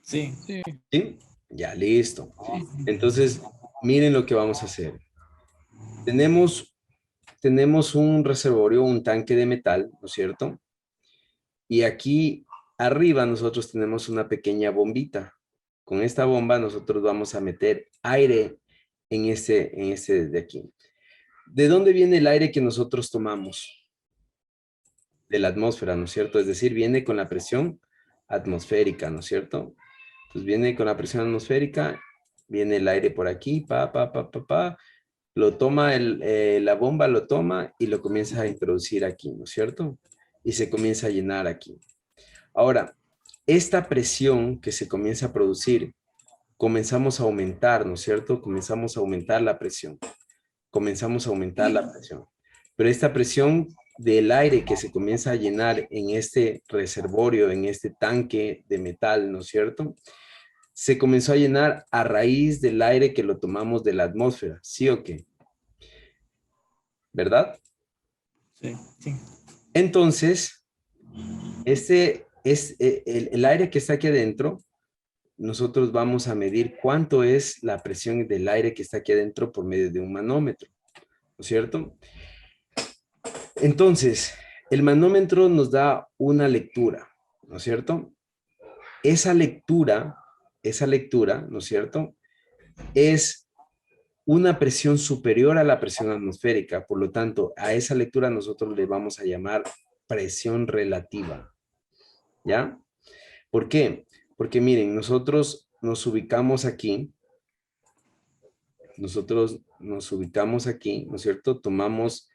Sí. Sí, ¿Sí? Ya, listo. Entonces, miren lo que vamos a hacer. Tenemos un reservorio, un tanque de metal, ¿no es cierto? Y aquí arriba nosotros tenemos una pequeña bombita Con esta bomba nosotros vamos a meter aire en este de aquí. ¿De dónde viene el aire que nosotros tomamos? De la atmósfera, ¿no es cierto? Es decir, viene con la presión atmosférica, ¿no es cierto? Entonces viene con la presión atmosférica, viene el aire por aquí, lo toma, la bomba lo toma y lo comienza a introducir aquí, ¿no es cierto? Y se comienza a llenar aquí. Ahora, esta presión que se comienza a producir, comenzamos a aumentar, ¿no es cierto? Comenzamos a aumentar la presión. Comenzamos a aumentar la presión. Pero esta presión del aire que se comienza a llenar en este reservorio, en este tanque de metal, ¿no es cierto? Se comenzó a llenar a raíz del aire que lo tomamos de la atmósfera, ¿sí o qué? ¿Verdad? Sí, sí. Entonces, este es el aire que está aquí adentro. Nosotros vamos a medir cuánto es la presión del aire que está aquí adentro por medio de un manómetro, ¿no es cierto? Entonces, el manómetro nos da una lectura, ¿no es cierto? Esa lectura, ¿no es cierto? Es una presión superior a la presión atmosférica. Por lo tanto, a esa lectura nosotros le vamos a llamar presión relativa. ¿Ya? ¿Por qué? Porque miren, nosotros nos ubicamos aquí. Nosotros nos ubicamos aquí, ¿no es cierto? Tomamos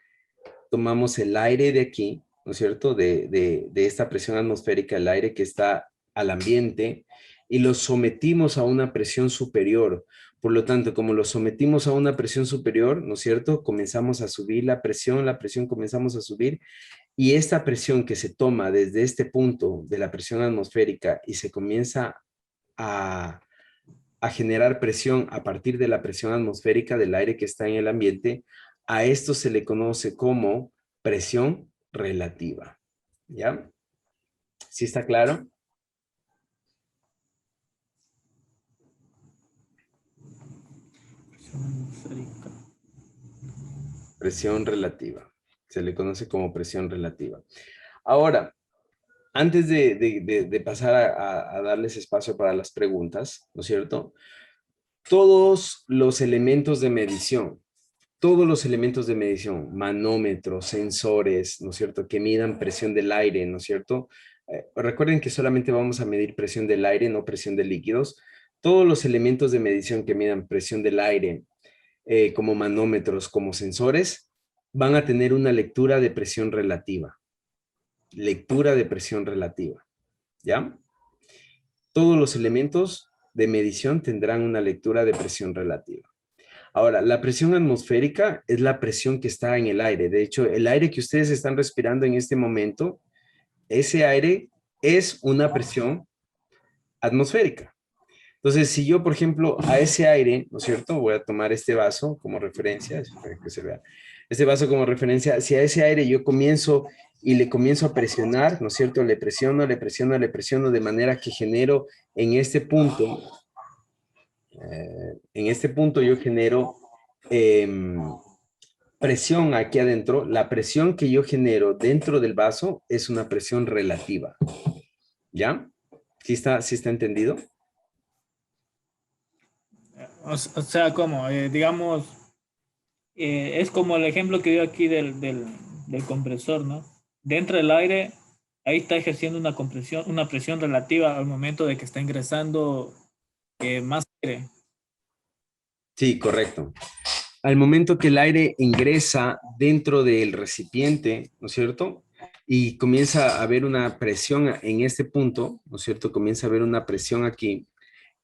el aire de aquí, ¿no es cierto? De esta presión atmosférica, el aire que está al ambiente, y lo sometimos a una presión superior. Por lo tanto, como lo sometimos a una presión superior, ¿no es cierto? Comenzamos a subir la presión comenzamos a subir, y esta presión que se toma desde este punto de la presión atmosférica y se comienza a, a generar presión a partir de la presión atmosférica del aire que está en el ambiente, a esto se le conoce como presión relativa. ¿Ya? ¿Sí está claro? Presión relativa. Se le conoce como presión relativa. Ahora, antes de pasar a darles espacio para las preguntas, ¿no es cierto? Todos los elementos de medición, manómetros, sensores, ¿no es cierto?, que midan presión del aire, ¿no es cierto? Recuerden que solamente vamos a medir presión del aire, no presión de líquidos. Todos los elementos de medición que midan presión del aire, como manómetros, como sensores, van a tener una lectura de presión relativa. Lectura de presión relativa, ¿ya? Todos los elementos de medición tendrán una lectura de presión relativa. Ahora, la presión atmosférica es la presión que está en el aire. De hecho, el aire que ustedes están respirando en este momento, ese aire es una presión atmosférica. Entonces, si yo, por ejemplo, a ese aire, ¿no es cierto? Voy a tomar este vaso como referencia, para que se vea. Este vaso como referencia, si a ese aire yo comienzo y le comienzo a presionar, ¿no es cierto? Le presiono de manera que genero en este punto, yo genero presión aquí adentro. La presión que yo genero dentro del vaso es una presión relativa. ¿Ya? ¿Sí está entendido? O sea, como, digamos, es como el ejemplo que dio aquí del compresor, ¿no? Dentro del aire, ahí está ejerciendo una presión relativa al momento de que está ingresando más aire. Sí, correcto. Al momento que el aire ingresa dentro del recipiente, ¿no es cierto? Y comienza a haber una presión en este punto, ¿no es cierto? Comienza a haber una presión aquí.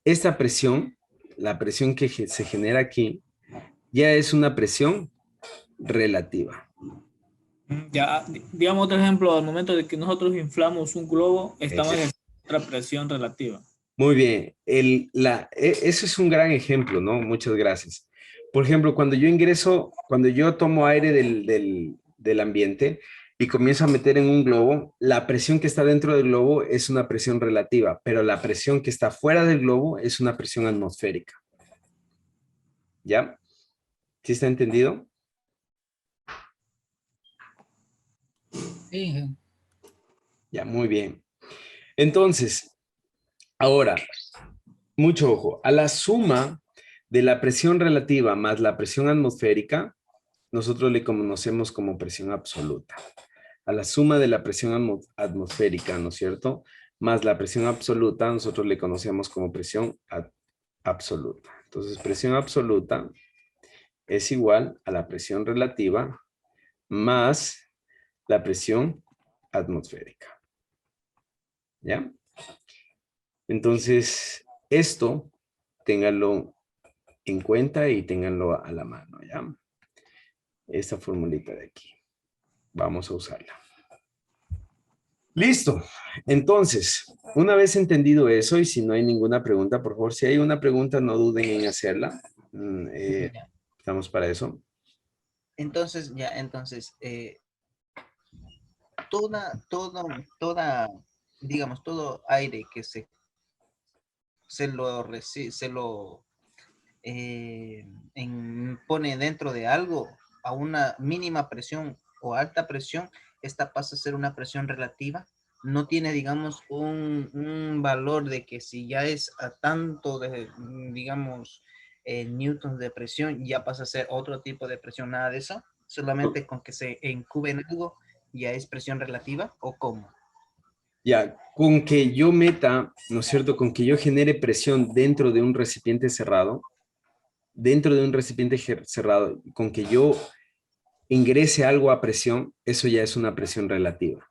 Esta presión, la presión que se genera aquí, ya es una presión relativa. Ya, digamos otro ejemplo, al momento de que nosotros inflamos un globo, estamos Ese. en otra presión relativa. Muy bien. Eso es un gran ejemplo, ¿no? Muchas gracias. Por ejemplo, cuando yo tomo aire del ambiente y comienzo a meter en un globo, la presión que está dentro del globo es una presión relativa, pero la presión que está fuera del globo es una presión atmosférica. ¿Ya? ¿Sí está entendido? Sí. Ya, muy bien. Entonces, ahora, mucho ojo, a la suma de la presión relativa más la presión atmosférica, nosotros le conocemos como presión absoluta. A la suma de la presión atmosférica, ¿no es cierto? Más la presión absoluta, nosotros le conocemos como presión absoluta. Entonces, presión absoluta es igual a la presión relativa más la presión atmosférica. ¿Ya? Entonces, esto, ténganlo en cuenta y ténganlo a la mano, ¿ya? Esta formulita de aquí. Vamos a usarla. Listo. Entonces, una vez entendido eso, y si no hay ninguna pregunta, por favor, si hay una pregunta, no duden en hacerla. Ya. Estamos para eso. Entonces, digamos, todo aire que se pone dentro de algo a una mínima presión o alta presión, esta pasa a ser una presión relativa. No tiene, digamos, un valor de que si ya es a tanto de, digamos, newtons de presión, ya pasa a ser otro tipo de presión, nada de eso. Solamente con que se incube en algo, ya es presión relativa, ¿o cómo? Ya, con que yo meta, ¿no es cierto? Con que yo genere presión dentro de un recipiente cerrado, con que yo ingrese algo a presión, eso ya es una presión relativa.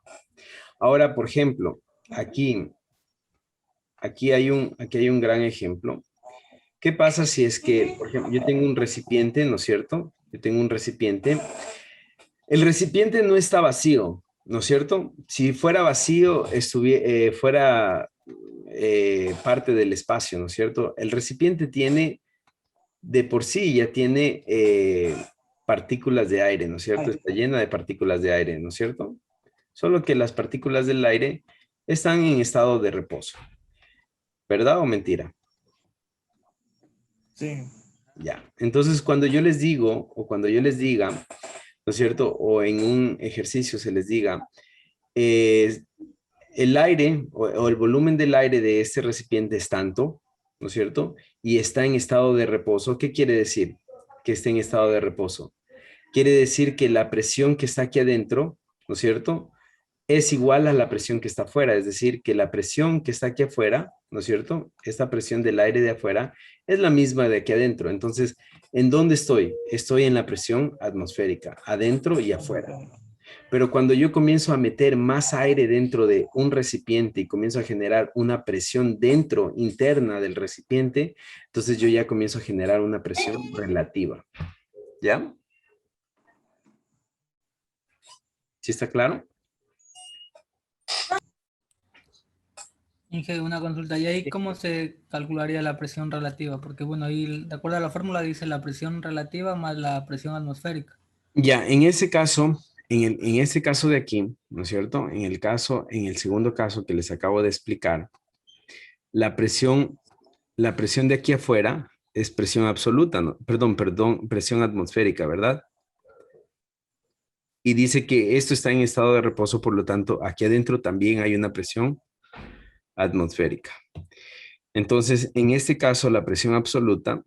Ahora, por ejemplo, aquí hay un gran ejemplo. ¿Qué pasa si es que, por ejemplo, yo tengo un recipiente, ¿no es cierto? Yo tengo un recipiente. El recipiente no está vacío, ¿no es cierto? Si fuera vacío, fuera parte del espacio, ¿no es cierto? El recipiente tiene, de por sí, ya tiene partículas de aire, ¿no es cierto? Está llena de partículas de aire, ¿no es cierto? Solo que las partículas del aire están en estado de reposo. ¿Verdad o mentira? Sí. Ya. Entonces, cuando yo les digo, o cuando yo les diga, ¿no es cierto? O en un ejercicio se les diga, el aire o el volumen del aire de este recipiente es tanto, ¿no es cierto? Y está en estado de reposo. ¿Qué quiere decir que esté en estado de reposo? Quiere decir que la presión que está aquí adentro, ¿no es cierto? Es igual a la presión que está afuera, es decir, que la presión que está aquí afuera, ¿no es cierto? Esta presión del aire de afuera es la misma de aquí adentro. Entonces, ¿en dónde estoy? Estoy en la presión atmosférica, adentro y afuera. Pero cuando yo comienzo a meter más aire dentro de un recipiente y comienzo a generar una presión dentro, interna del recipiente, entonces yo ya comienzo a generar una presión relativa. ¿Ya? ¿Sí está claro? Inge, una consulta. ¿Y ahí cómo se calcularía la presión relativa? Porque bueno, ahí de acuerdo a la fórmula dice la presión relativa más la presión atmosférica. Ya, en ese caso, en este caso de aquí, ¿no es cierto? En el segundo caso que les acabo de explicar, la presión de aquí afuera es presión absoluta, ¿no? Perdón, presión atmosférica, ¿verdad? Y dice que esto está en estado de reposo, por lo tanto, aquí adentro también hay una presión atmosférica. Entonces, en este caso, la presión absoluta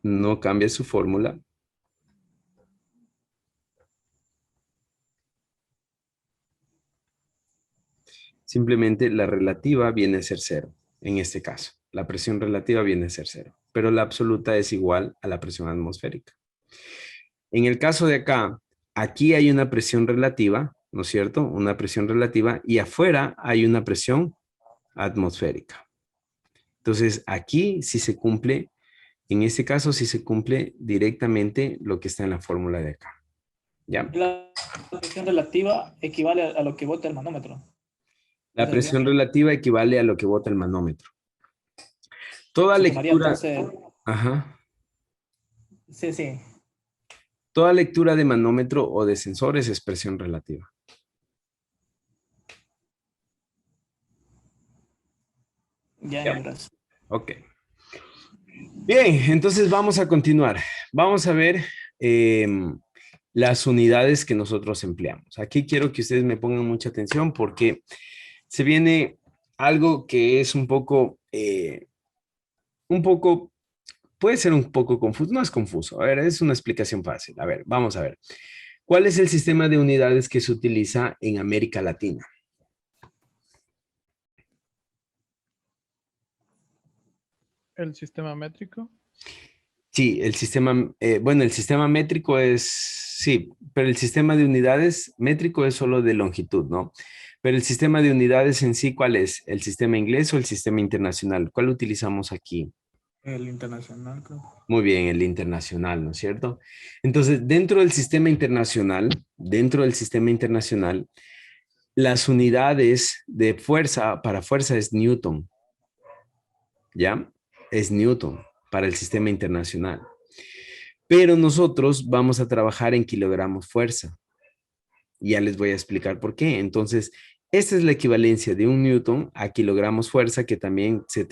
no cambia su fórmula. Simplemente la relativa viene a ser cero, en este caso. La presión relativa viene a ser cero, pero la absoluta es igual a la presión atmosférica. En el caso de acá, aquí hay una presión relativa, ¿no es cierto? Una presión relativa y afuera hay una presión atmosférica. Entonces, aquí sí se cumple, en este caso sí se cumple directamente lo que está en la fórmula de acá. ¿Ya? La presión relativa equivale a lo que bota el manómetro. La presión relativa equivale a lo que bota el manómetro. Toda Se lectura... entonces, Ajá. sí, sí. Toda lectura de manómetro o de sensores es presión relativa. Ya, gracias. Ok. Bien, entonces vamos a continuar. Vamos a ver las unidades que nosotros empleamos. Aquí quiero que ustedes me pongan mucha atención porque se viene algo que es un poco un poco, puede ser un poco confuso, no es confuso, a ver, es una explicación fácil. A ver, vamos a ver. ¿Cuál es el sistema de unidades que se utiliza en América Latina? El sistema métrico. Sí, el sistema, bueno, el sistema métrico es, sí, pero el sistema de unidades métrico es solo de longitud, ¿no? Pero el sistema de unidades en sí, ¿cuál es? ¿El sistema inglés o el sistema internacional? ¿Cuál utilizamos aquí? El internacional, creo. Muy bien, el internacional, ¿no es cierto? Entonces, dentro del sistema internacional, las unidades de fuerza, para fuerza es Newton, ¿ya? Es Newton para el sistema internacional. Pero nosotros vamos a trabajar en kilogramos fuerza. Ya les voy a explicar por qué. Entonces, esta es la equivalencia de un newton a kilogramos fuerza, que también se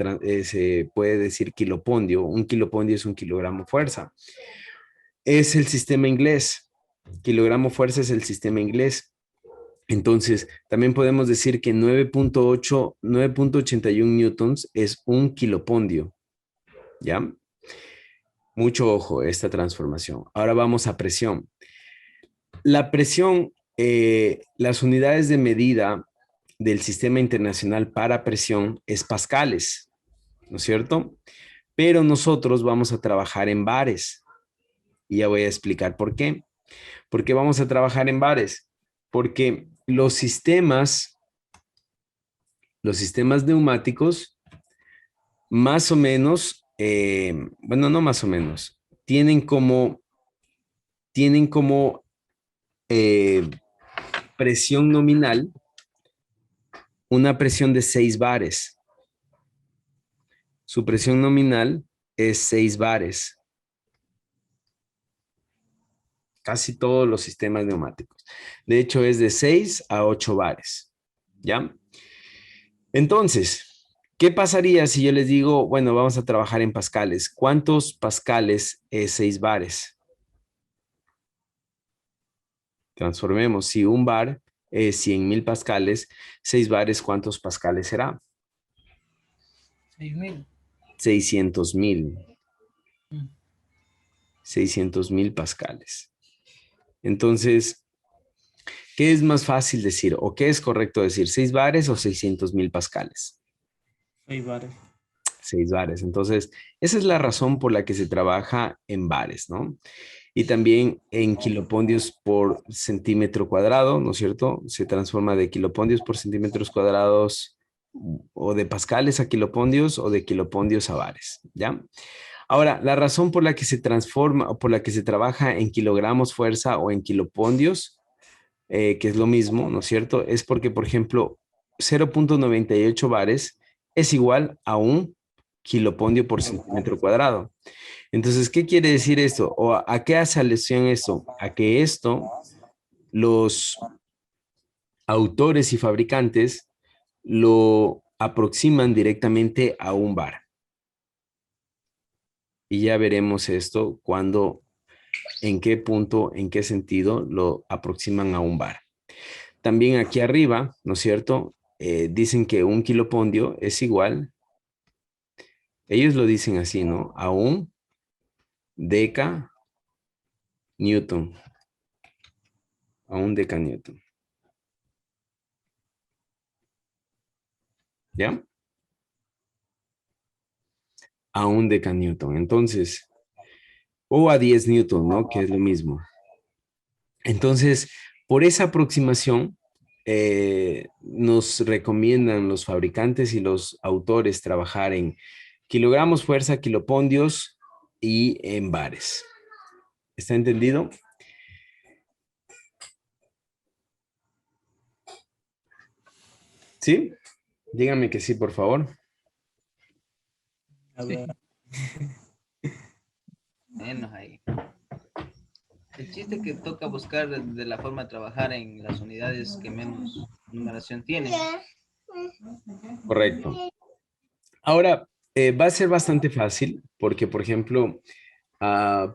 puede decir kilopondio. Un kilopondio es un kilogramo fuerza. Es el sistema inglés. Kilogramo fuerza es el sistema inglés. Entonces, también podemos decir que 9.81 newtons es un kilopondio. ¿Ya? Mucho ojo esta transformación. Ahora vamos a presión. La presión, las unidades de medida del sistema internacional para presión es pascales, ¿no es cierto? Pero nosotros vamos a trabajar en bares. Y ya voy a explicar por qué. ¿Por qué vamos a trabajar en bares? Porque los sistemas neumáticos, más o menos, bueno, no más o menos, tienen como presión nominal una presión de 6 bares. Su presión nominal es 6 bares. Casi todos los sistemas neumáticos. De hecho, es de 6 a 8 bares. ¿Ya? Entonces, ¿qué pasaría si yo les digo, bueno, vamos a trabajar en pascales? ¿Cuántos pascales es 6 bares? Transformemos. Si un bar es 100.000 pascales, 6 bares, ¿cuántos pascales será? 6.000. 600.000. 600.000 pascales. Entonces, ¿qué es más fácil decir o qué es correcto decir? ¿6 bares o 600.000 pascales? 6 bares. 6 bares. Entonces, esa es la razón por la que se trabaja en bares, ¿no? Y también en kilopondios por centímetro cuadrado, ¿no es cierto? Se transforma de kilopondios por centímetros cuadrados o de pascales a kilopondios o de kilopondios a bares, ¿ya? Ahora, la razón por la que se transforma o por la que se trabaja en kilogramos fuerza o en kilopondios, que es lo mismo, ¿no es cierto? Es porque, por ejemplo, 0.98 bares es igual a un kilopondio por centímetro cuadrado. Entonces, ¿qué quiere decir esto? ¿O a qué hace alusión esto? A que esto, los autores y fabricantes lo aproximan directamente a un bar. Y ya veremos esto cuando, en qué punto, en qué sentido lo aproximan a un bar. También aquí arriba, ¿no es cierto? Dicen que un kilopondio es igual, ellos lo dicen así, ¿no? A un deca newton. A un deca newton. ¿Ya? A un deca newton. Entonces, o a 10 newton, ¿no? Que es lo mismo. Entonces, por esa aproximación, nos recomiendan los fabricantes y los autores trabajar en kilogramos fuerza, kilopondios y en bares. ¿Está entendido? ¿Sí? Díganme que sí, por favor. A ver. Menos ahí. El chiste es que toca buscar de la forma de trabajar en las unidades que menos numeración tienen. Correcto. Ahora, va a ser bastante fácil porque, por ejemplo, ya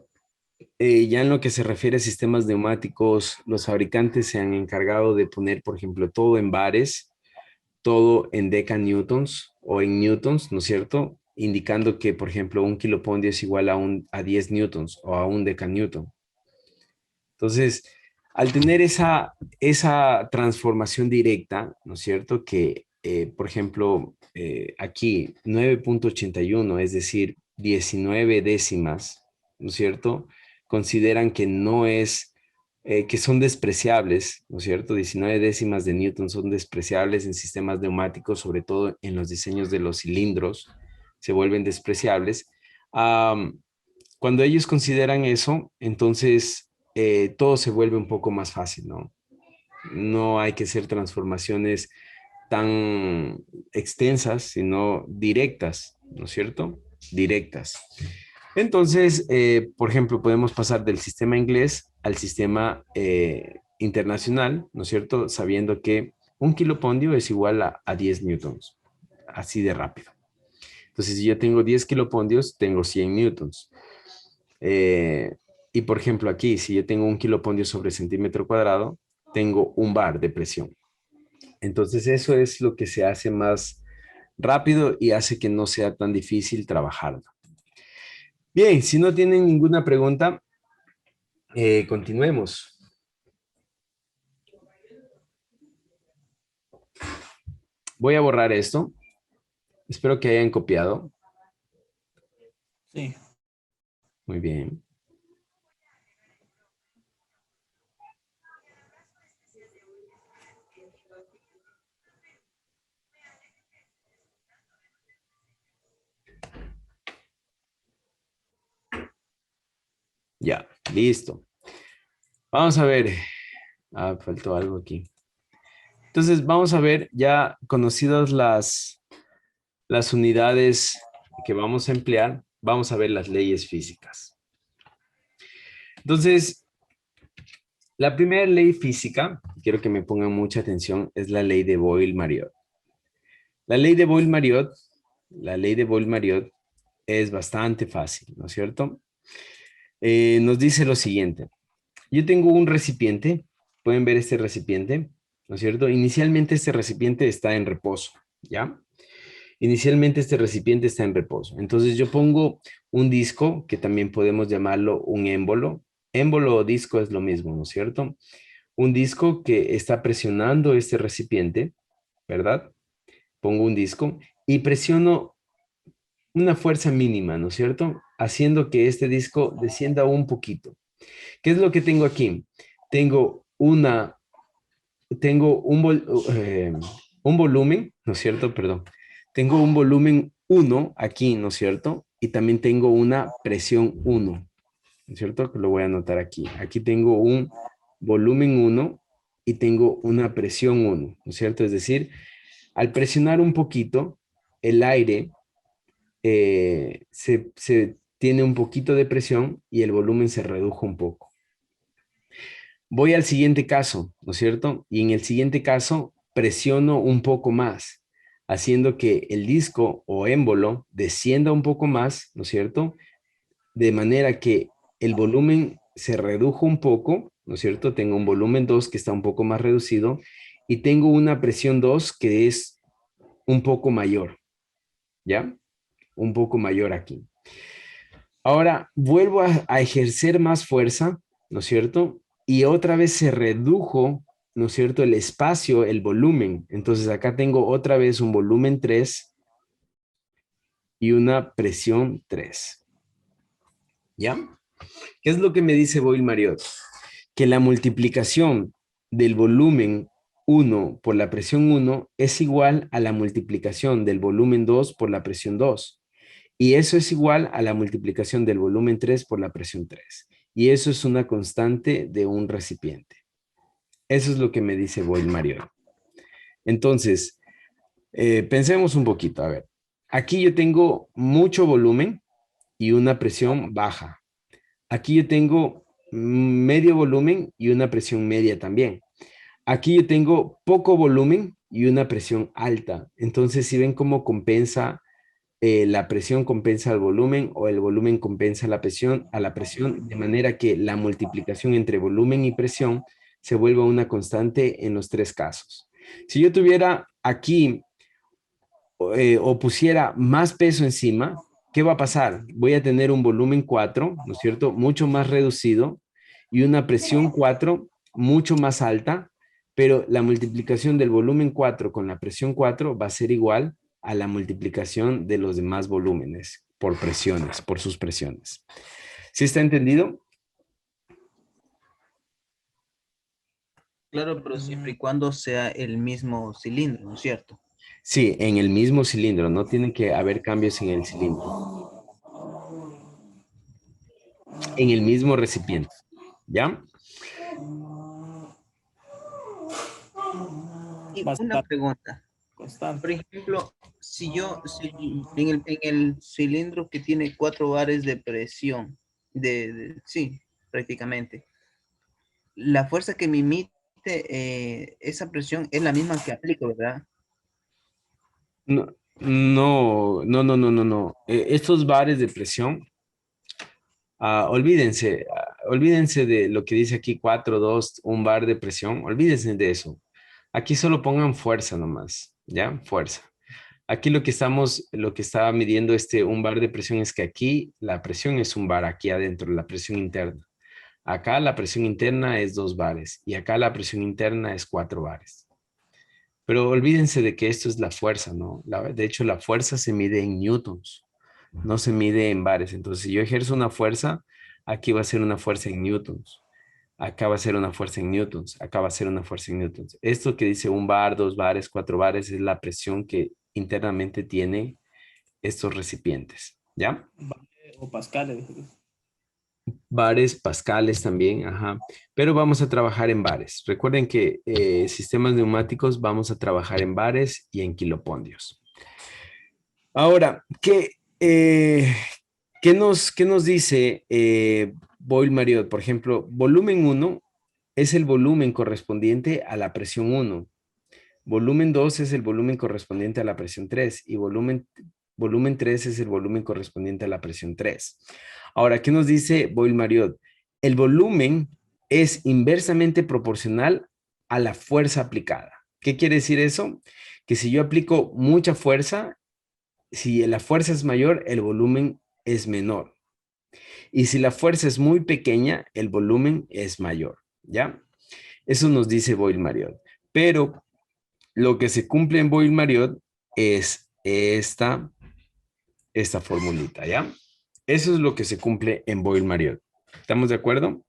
en lo que se refiere a sistemas neumáticos, los fabricantes se han encargado de poner, por ejemplo, todo en bares, todo en decanewtons, o en newtons, ¿no es cierto? Indicando que, por ejemplo, un kilopondio es igual a 10 newtons o a un decanewton. Entonces, al tener esa transformación directa, ¿no es cierto? Que, por ejemplo, aquí 9.81, es decir, 19 décimas, ¿no es cierto? Consideran que no es, que son despreciables, ¿no es cierto? 19 décimas de Newton son despreciables en sistemas neumáticos, sobre todo en los diseños de los cilindros, se vuelven despreciables. Cuando ellos consideran eso, entonces todo se vuelve un poco más fácil, ¿no? No hay que hacer transformaciones tan extensas, sino directas, ¿no es cierto? Directas. Entonces, por ejemplo, podemos pasar del sistema inglés al sistema internacional, ¿no es cierto? Sabiendo que un kilopondio es igual a 10 newtons, así de rápido. Entonces, si yo tengo 10 kilopondios, tengo 100 newtons. Y por ejemplo, aquí, si yo tengo un kilopondio sobre centímetro cuadrado, tengo un bar de presión. Entonces, eso es lo que se hace más rápido y hace que no sea tan difícil trabajarlo. Bien, si no tienen ninguna pregunta, continuemos. Voy a borrar esto. Espero que hayan copiado. Sí. Muy bien. Ya, listo. Vamos a ver. Ah, faltó algo aquí. Entonces, vamos a ver, ya conocidas las unidades que vamos a emplear, vamos a ver las leyes físicas. Entonces, la primera ley física, quiero que me pongan mucha atención, es la ley de Boyle-Mariotte. La ley de Boyle-Mariotte es bastante fácil, ¿no es cierto? Nos dice lo siguiente. Yo tengo un recipiente, pueden ver este recipiente, ¿no es cierto? Inicialmente este recipiente está en reposo, ¿ya? Inicialmente este recipiente está en reposo. Entonces yo pongo un disco, que también podemos llamarlo un émbolo. Émbolo o disco es lo mismo, ¿no es cierto? Un disco que está presionando este recipiente, ¿verdad? Pongo un disco y presiono una fuerza mínima, ¿no es cierto? Haciendo que este disco descienda un poquito. ¿Qué es lo que tengo aquí? Tengo un volumen, ¿no es cierto? Perdón. Tengo un volumen 1 aquí, ¿no es cierto? Y también tengo una presión 1, ¿no es cierto? Que lo voy a anotar aquí. Aquí tengo un volumen 1 y tengo una presión 1, ¿no es cierto? Es decir, al presionar un poquito, el aire se tiene un poquito de presión y el volumen se redujo un poco. Voy al siguiente caso, ¿no es cierto? Y en el siguiente caso presiono un poco más, haciendo que el disco o émbolo descienda un poco más, ¿no es cierto? De manera que el volumen se redujo un poco, ¿no es cierto? Tengo un volumen 2 que está un poco más reducido y tengo una presión 2 que es un poco mayor, ¿ya? Un poco mayor aquí. Ahora vuelvo a ejercer más fuerza, ¿no es cierto? Y otra vez se redujo, ¿no es cierto? El espacio, el volumen. Entonces acá tengo otra vez un volumen 3 y una presión 3. ¿Ya? ¿Qué es lo que me dice Boyle-Mariotte? Que la multiplicación del volumen 1 por la presión 1 es igual a la multiplicación del volumen 2 por la presión 2. Y eso es igual a la multiplicación del volumen 3 por la presión 3. Y eso es una constante de un recipiente. Eso es lo que me dice Boyle-Mariotte. Entonces, pensemos un poquito. A ver, aquí yo tengo mucho volumen y una presión baja. Aquí yo tengo medio volumen y una presión media también. Aquí yo tengo poco volumen y una presión alta. Entonces, si ven cómo compensa la presión compensa al volumen o el volumen compensa a la presión, de manera que la multiplicación entre volumen y presión se vuelva una constante en los tres casos. Si yo tuviera aquí o pusiera más peso encima, ¿qué va a pasar? Voy a tener un volumen 4, ¿no es cierto? Mucho más reducido y una presión 4 mucho más alta, pero la multiplicación del volumen 4 con la presión 4 va a ser igual a la multiplicación de los demás volúmenes por presiones, por sus presiones. ¿Sí está entendido? Claro, pero siempre y cuando sea el mismo cilindro, ¿no es cierto? Sí, en el mismo cilindro, no tienen que haber cambios en el cilindro, en el mismo recipiente, ¿ya? Y una Bastante pregunta. constante. Por ejemplo, si en el cilindro que tiene 4 bares de presión, sí, prácticamente, la fuerza que me emite esa presión es la misma que aplico, ¿verdad? No, no. Estos bares de presión, olvídense de lo que dice aquí 4, 2, un bar de presión, olvídense de eso. Aquí solo pongan fuerza nomás, ¿ya? Fuerza. Aquí lo que estaba midiendo un bar de presión es que aquí la presión es un bar, aquí adentro, la presión interna. Acá la presión interna es 2 bares y acá la presión interna es 4 bares. Pero olvídense de que esto es la fuerza, ¿no? De hecho, la fuerza se mide en newtons, no se mide en bares. Entonces, si yo ejerzo una fuerza, aquí va a ser una fuerza en newtons. Acá va a ser una fuerza en newtons. Acá va a ser una fuerza en newtons. Esto que dice un bar, 2 bares, 4 bares es la presión que internamente tiene estos recipientes, ¿ya? O pascales. Bares, pascales también, ajá. Pero vamos a trabajar en bares. Recuerden que sistemas neumáticos vamos a trabajar en bares y en kilopondios. Ahora, qué nos dice Boyle-Marriott? Por ejemplo, volumen 1 es el volumen correspondiente a la presión 1. Volumen 2 es el volumen correspondiente a la presión 3 y volumen 3 es el volumen correspondiente a la presión 3. Ahora, ¿qué nos dice Boyle-Marriott? El volumen es inversamente proporcional a la fuerza aplicada. ¿Qué quiere decir eso? Que si yo aplico mucha fuerza, si la fuerza es mayor, el volumen es menor. Y si la fuerza es muy pequeña, el volumen es mayor, ¿ya? Eso nos dice Boyle-Marriott. Pero lo que se cumple en Boyle-Marriott es esta formulita, ¿ya? Eso es lo que se cumple en Boyle-Marriott. ¿Estamos de acuerdo?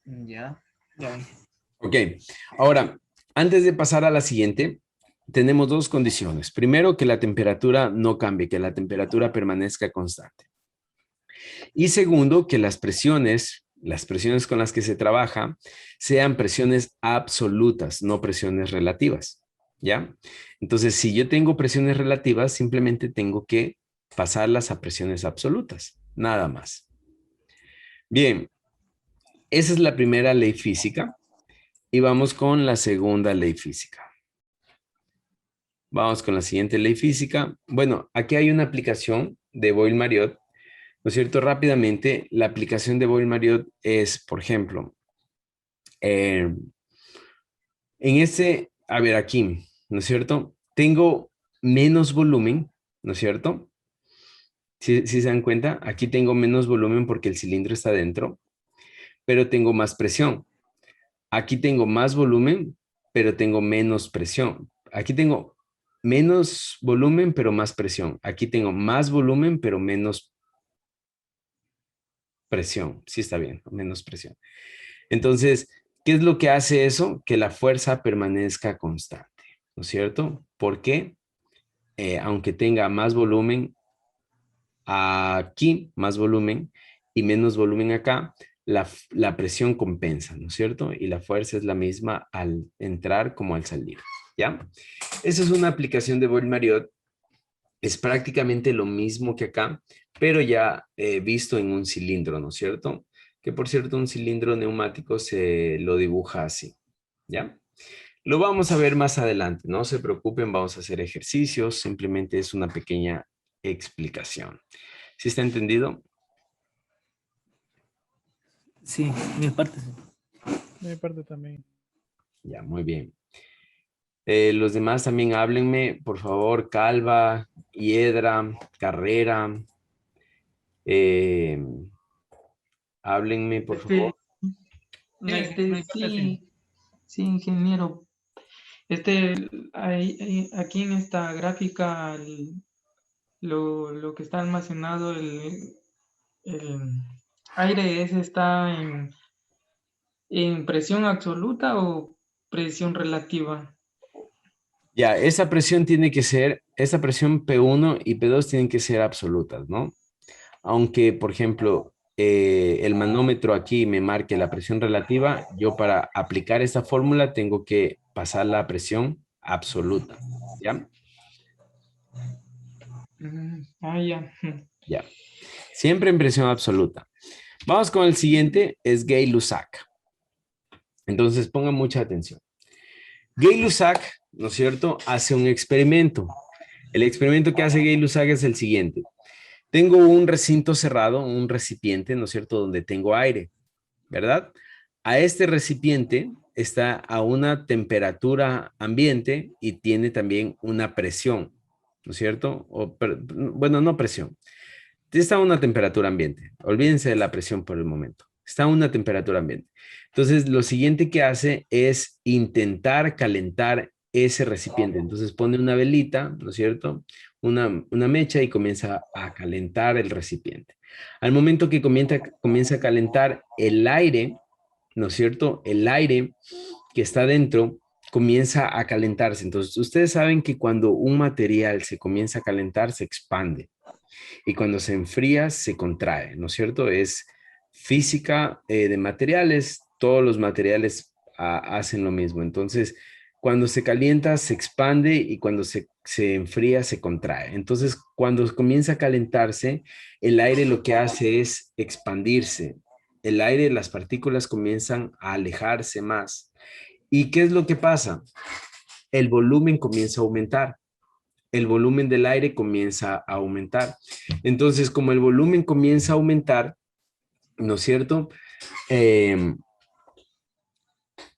Ya. Ya. Ok. Ahora, antes de pasar a la siguiente, tenemos dos condiciones. Primero, que la temperatura no cambie, que la temperatura permanezca constante. Y segundo, que las presiones con las que se trabaja, sean presiones absolutas, no presiones relativas, ¿ya? Entonces, si yo tengo presiones relativas, simplemente tengo que pasarlas a presiones absolutas, nada más. Bien, esa es la primera ley física y vamos con la segunda ley física. Vamos con la siguiente ley física. Bueno, aquí hay una aplicación de Boyle-Marriott, ¿no es cierto? Rápidamente, la aplicación de Boyle-Marriott es, por ejemplo, a ver aquí, ¿no es cierto? Tengo menos volumen, ¿no es cierto? Si se dan cuenta, aquí tengo menos volumen porque el cilindro está dentro, pero tengo más presión. Aquí tengo más volumen, pero tengo menos presión. Aquí tengo menos volumen, pero más presión. Aquí tengo más volumen, pero menos presión. Sí está bien, menos presión. Entonces, ¿qué es lo que hace eso? Que la fuerza permanezca constante, ¿no es cierto? Porque aunque tenga más volumen aquí, más volumen y menos volumen acá, la presión compensa, ¿no es cierto? Y la fuerza es la misma al entrar como al salir, ¿ya? Esa es una aplicación de Boyle-Marriott. Es prácticamente lo mismo que acá, pero ya visto en un cilindro, ¿no es cierto? Que por cierto, un cilindro neumático se lo dibuja así, ¿ya? Lo vamos a ver más adelante, no se preocupen, vamos a hacer ejercicios, simplemente es una pequeña explicación. ¿Sí está entendido? Sí, mi parte sí. De mi parte también. Ya, muy bien. Los demás también háblenme, por favor. Calva, Hiedra, Carrera. eh, háblenme, por favor. Sí, sí, ingeniero. Aquí en esta gráfica, lo que está almacenado, el aire ese está en presión absoluta o presión relativa. Ya, esa presión tiene que ser, esa presión P1 y P2 tienen que ser absolutas, ¿no? Aunque, por ejemplo, el manómetro aquí me marque la presión relativa, yo para aplicar esta fórmula tengo que pasar la presión absoluta, ¿ya? Ya. Ya. Siempre en presión absoluta. Vamos con el siguiente, es Gay-Lussac. Entonces, pongan mucha atención. Gay-Lussac, ¿no es cierto?, hace un experimento. El experimento que hace Gay-Lussac es el siguiente. Tengo un recinto cerrado, un recipiente, ¿no es cierto?, donde tengo aire, ¿verdad? A este recipiente está a una temperatura ambiente y tiene también una presión, ¿no es cierto? Bueno, no presión. Está a una temperatura ambiente. Olvídense de la presión por el momento. Está a una temperatura ambiente. Entonces, lo siguiente que hace es intentar calentar ese recipiente. Entonces, pone una velita, ¿no es cierto? Una mecha y comienza a calentar el recipiente. Al momento que comienza a calentar el aire, ¿no es cierto? El aire que está dentro comienza a calentarse. Entonces, ustedes saben que cuando un material se comienza a calentar, se expande. Y cuando se enfría, se contrae, ¿no es cierto? Es física de materiales, todos los materiales hacen lo mismo. Entonces, cuando se calienta, se expande y cuando se enfría, se contrae. Entonces, cuando comienza a calentarse, el aire lo que hace es expandirse. El aire, las partículas comienzan a alejarse más. ¿Y qué es lo que pasa? El volumen comienza a aumentar. El volumen del aire comienza a aumentar. Entonces, como el volumen comienza a aumentar, ¿no es cierto?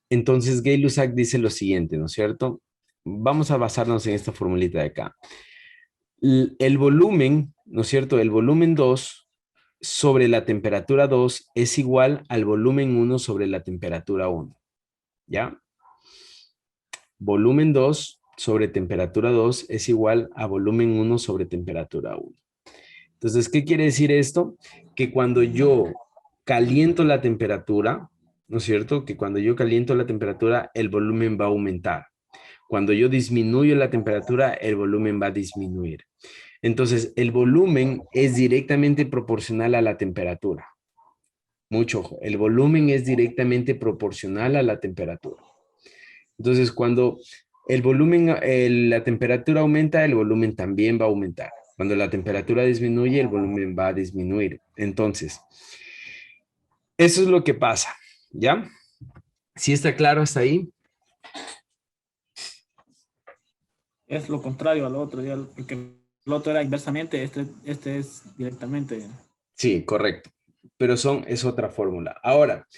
Entonces, Gay-Lussac dice lo siguiente, ¿no es cierto? Vamos a basarnos en esta formulita de acá. El volumen, ¿no es cierto? El volumen 2 sobre la temperatura 2 es igual al volumen 1 sobre la temperatura 1. ¿Ya? Volumen 2 sobre temperatura 2 es igual a volumen 1 sobre temperatura 1. Entonces, ¿qué quiere decir esto? Que cuando yo caliento la temperatura, ¿no es cierto? Que cuando yo caliento la temperatura, el volumen va a aumentar. Cuando yo disminuyo la temperatura, el volumen va a disminuir. Entonces, el volumen es directamente proporcional a la temperatura. Mucho ojo, el volumen es directamente proporcional a la temperatura. Entonces, cuando el volumen, la temperatura aumenta, el volumen también va a aumentar. Cuando la temperatura disminuye, el volumen va a disminuir. Entonces, eso es lo que pasa, ¿ya? ¿Sí está claro hasta ahí? Es lo contrario al otro, ya, porque el otro era inversamente, este es directamente. Sí, correcto. Pero es otra fórmula. Ahora,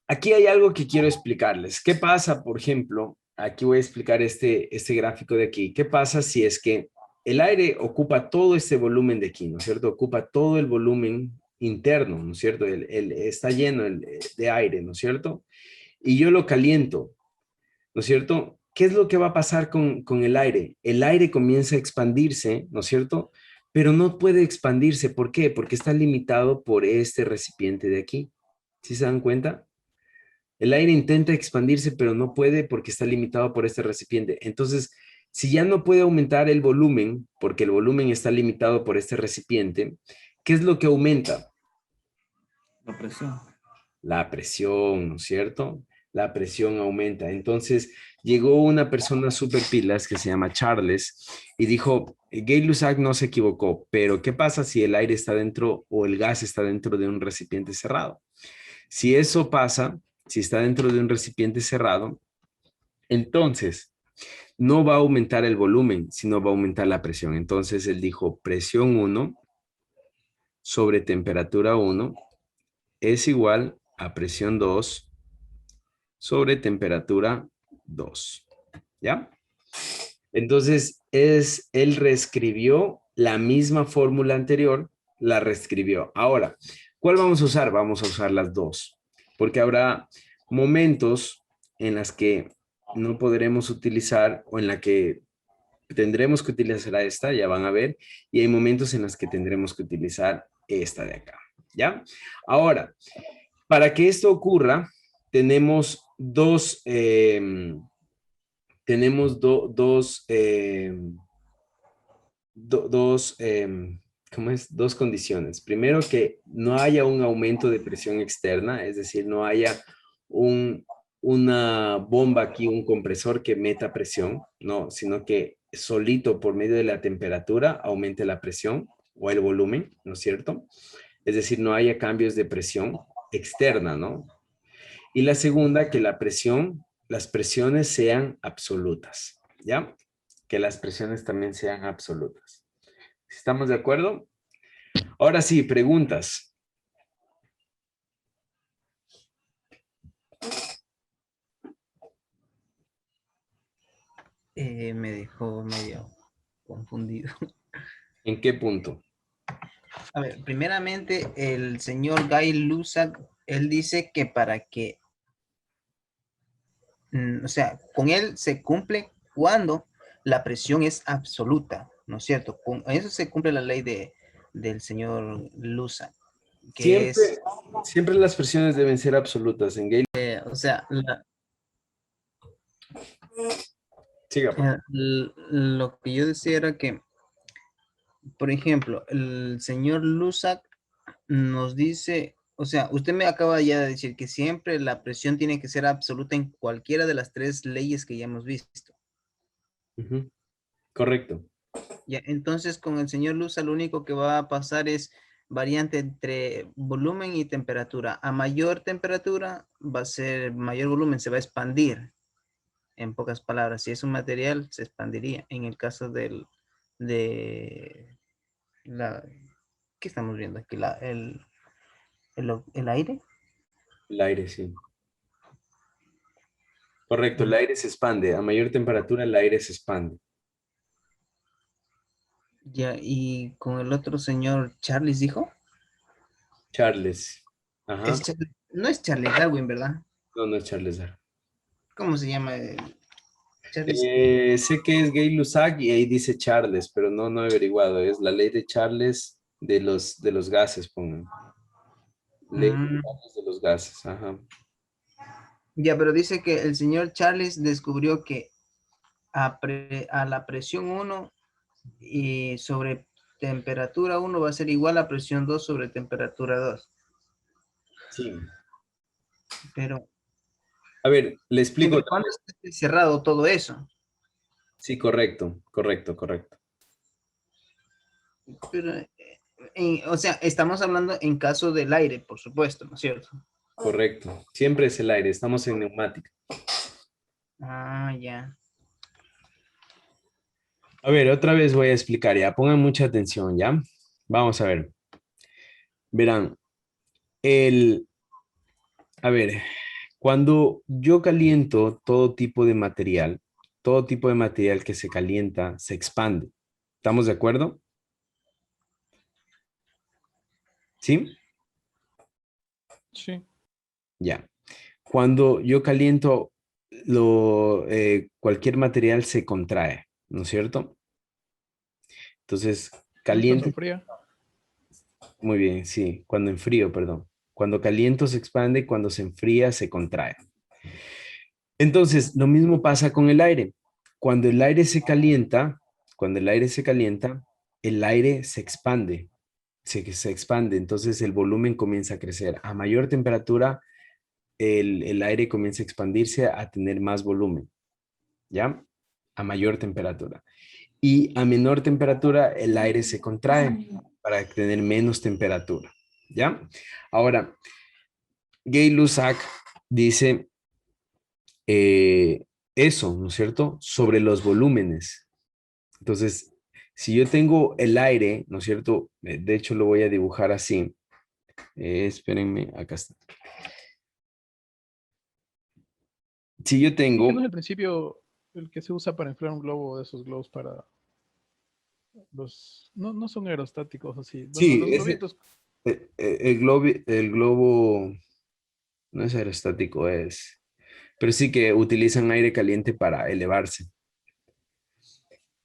aquí hay algo que quiero explicarles. ¿Qué pasa, por ejemplo? Aquí voy a explicar este gráfico de aquí. ¿Qué pasa si es que el aire ocupa todo este volumen de aquí, ¿no es cierto? Ocupa todo el volumen interno, ¿no es cierto? Está lleno de aire, ¿no es cierto? Y yo lo caliento, ¿no es cierto? ¿Qué es lo que va a pasar con el aire? El aire comienza a expandirse, ¿no es cierto? Pero no puede expandirse. ¿Por qué? Porque está limitado por este recipiente de aquí. ¿Sí se dan cuenta? El aire intenta expandirse, pero no puede porque está limitado por este recipiente. Entonces, si ya no puede aumentar el volumen, porque el volumen está limitado por este recipiente, ¿qué es lo que aumenta? La presión. La presión, ¿no es cierto? La presión aumenta. Entonces, llegó una persona súper pilas que se llama Charles y dijo, Gay-Lussac no se equivocó, pero ¿qué pasa si el aire está dentro o el gas está dentro de un recipiente cerrado? Si eso pasa, si está dentro de un recipiente cerrado, entonces no va a aumentar el volumen, sino va a aumentar la presión. Entonces él dijo presión 1 sobre temperatura 1 es igual a presión 2 sobre temperatura 2. ¿Ya? Entonces, él reescribió la misma fórmula anterior, la reescribió. Ahora, ¿cuál vamos a usar? Vamos a usar las dos, porque habrá momentos en las que no podremos utilizar o en la que tendremos que utilizar esta, ya van a ver, y hay momentos en los que tendremos que utilizar esta de acá, ¿ya? Ahora, para que esto ocurra, tenemos dos, ¿cómo es? Dos condiciones. Primero, que no haya un aumento de presión externa, es decir, no haya una bomba aquí, un compresor que meta presión, no, sino que solito por medio de la temperatura aumente la presión o el volumen, ¿no es cierto? Es decir, no haya cambios de presión externa, ¿no? Y la segunda, que las presiones sean absolutas, ¿ya? Que las presiones también sean absolutas. ¿Estamos de acuerdo? Ahora sí, preguntas. Me dejó medio confundido. ¿En qué punto? A ver, primeramente, el señor Guy Lussac, él dice que para que, o sea, con él se cumple cuando la presión es absoluta, ¿no es cierto? Con eso se cumple la ley del señor Lussac, que es, Siempre las presiones deben ser absolutas. En Gale. o sea, Siga, por favor. lo que yo decía era que, por ejemplo, el señor Lussac nos dice, o sea, usted me acaba ya de decir que siempre la presión tiene que ser absoluta en cualquiera de las tres leyes que ya hemos visto. Ujú. Correcto. Ya, entonces con el señor Lussac lo único que va a pasar es variante entre volumen y temperatura. A mayor temperatura va a ser mayor volumen, se va a expandir. En pocas palabras, si es un material, se expandiría. En el caso de la, ¿qué estamos viendo aquí? El aire. El aire, sí. Correcto, el aire se expande. A mayor temperatura, el aire se expande. Ya, y con el otro señor Charles dijo. Charles. Ajá. No es Charles Darwin, ¿verdad? No, no es Charles Darwin. ¿Cómo se llama? Charles. Sé que es Gay Lussac y ahí dice Charles, pero no he averiguado. Es la ley de Charles de los gases, pongan. Ley de Charles de los gases, ajá. Ya, pero dice que el señor Charles descubrió que a la presión 1 y sobre temperatura 1 va a ser igual a presión 2 sobre temperatura 2. Sí. Pero, A ver, le explico. siempre y cuando esté cerrado todo eso. Sí, correcto. Pero, o sea, estamos hablando en caso del aire, por supuesto, ¿no es cierto? Correcto. Siempre es el aire. Estamos en neumática. Ah, ya. A ver, otra vez voy a explicar, ya. Pongan mucha atención, ¿ya? Vamos a ver. Verán, a ver, cuando yo caliento todo tipo de material que se calienta, se expande. ¿Estamos de acuerdo? ¿Sí? Sí. Ya. Cuando yo caliento, cualquier material se contrae, ¿no es cierto? Entonces, Cuando caliento, fría. muy bien, sí, cuando enfrío, perdón. Cuando caliento se expande, cuando se enfría se contrae. Entonces, lo mismo pasa con el aire. Cuando el aire se calienta, el aire se expande, se expande, entonces el volumen comienza a crecer. A mayor temperatura, el aire comienza a expandirse a tener más volumen, ¿ya? A mayor temperatura. Y a menor temperatura, el aire se contrae para tener menos temperatura, ¿ya? Ahora, Gay Lussac dice eso, ¿no es cierto? Sobre los volúmenes. Entonces, si yo tengo el aire, ¿no es cierto? De hecho, lo voy a dibujar así. Espérenme, acá está. Si yo ¿Qué tengo, no es el principio el que se usa para inflar un globo de esos globos para los... No, no son aerostáticos así. Bueno, sí, los globitos... el globo no es aerostático, pero sí que utilizan aire caliente para elevarse.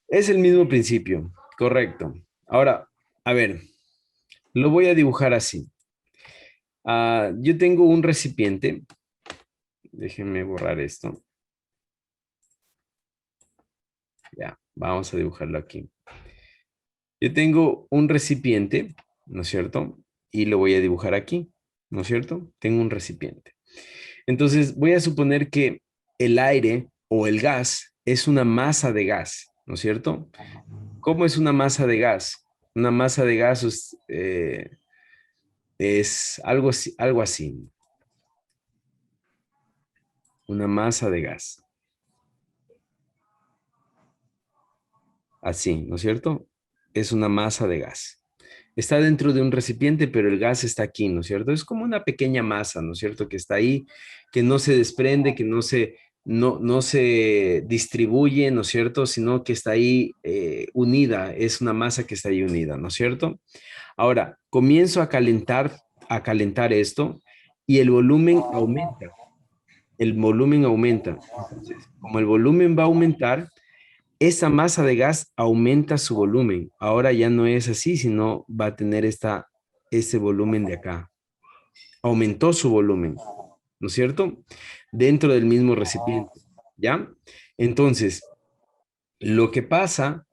Es el mismo principio, correcto. Ahora, a ver, lo voy a dibujar así. Yo tengo un recipiente. Déjenme borrar esto. Ya, vamos a dibujarlo aquí. Yo tengo un recipiente, ¿no es cierto? Y lo voy a dibujar aquí, ¿no es cierto? Tengo un recipiente. Entonces, voy a suponer que el aire o el gas es una masa de gas, ¿no es cierto? ¿Cómo es una masa de gas? Una masa de gas es algo así. Una masa de gas. Así, ¿no es cierto? Es una masa de gas. Está dentro de un recipiente, pero el gas está aquí, ¿no es cierto? Es como una pequeña masa, ¿no es cierto? Que está ahí, que no se desprende, que no se distribuye, ¿no es cierto? Sino que está ahí unida, es una masa que está ahí unida, ¿no es cierto? Ahora, comienzo a calentar esto y el volumen aumenta. El volumen aumenta. Entonces, como el volumen va a aumentar, esa masa de gas aumenta su volumen. Ahora ya no es así, sino va a tener ese volumen de acá. Aumentó su volumen, ¿no es cierto? Dentro del mismo recipiente, ¿ya? Entonces, lo que pasa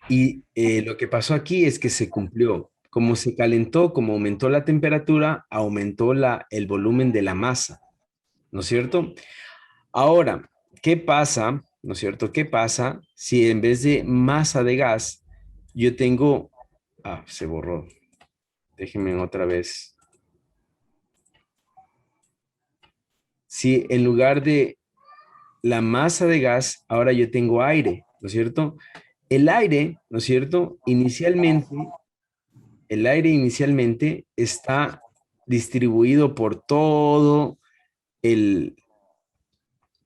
lo que pasó aquí es que se cumplió. Como se calentó, como aumentó la temperatura, aumentó el volumen de la masa, ¿no es cierto? Ahora, ¿qué pasa? ¿No es cierto? ¿Qué pasa si en vez de masa de gas yo tengo... se borró. Déjenme otra vez. Si en lugar de la masa de gas, ahora yo tengo aire, ¿no es cierto? El aire, ¿no es cierto? El aire inicialmente está distribuido por todo el,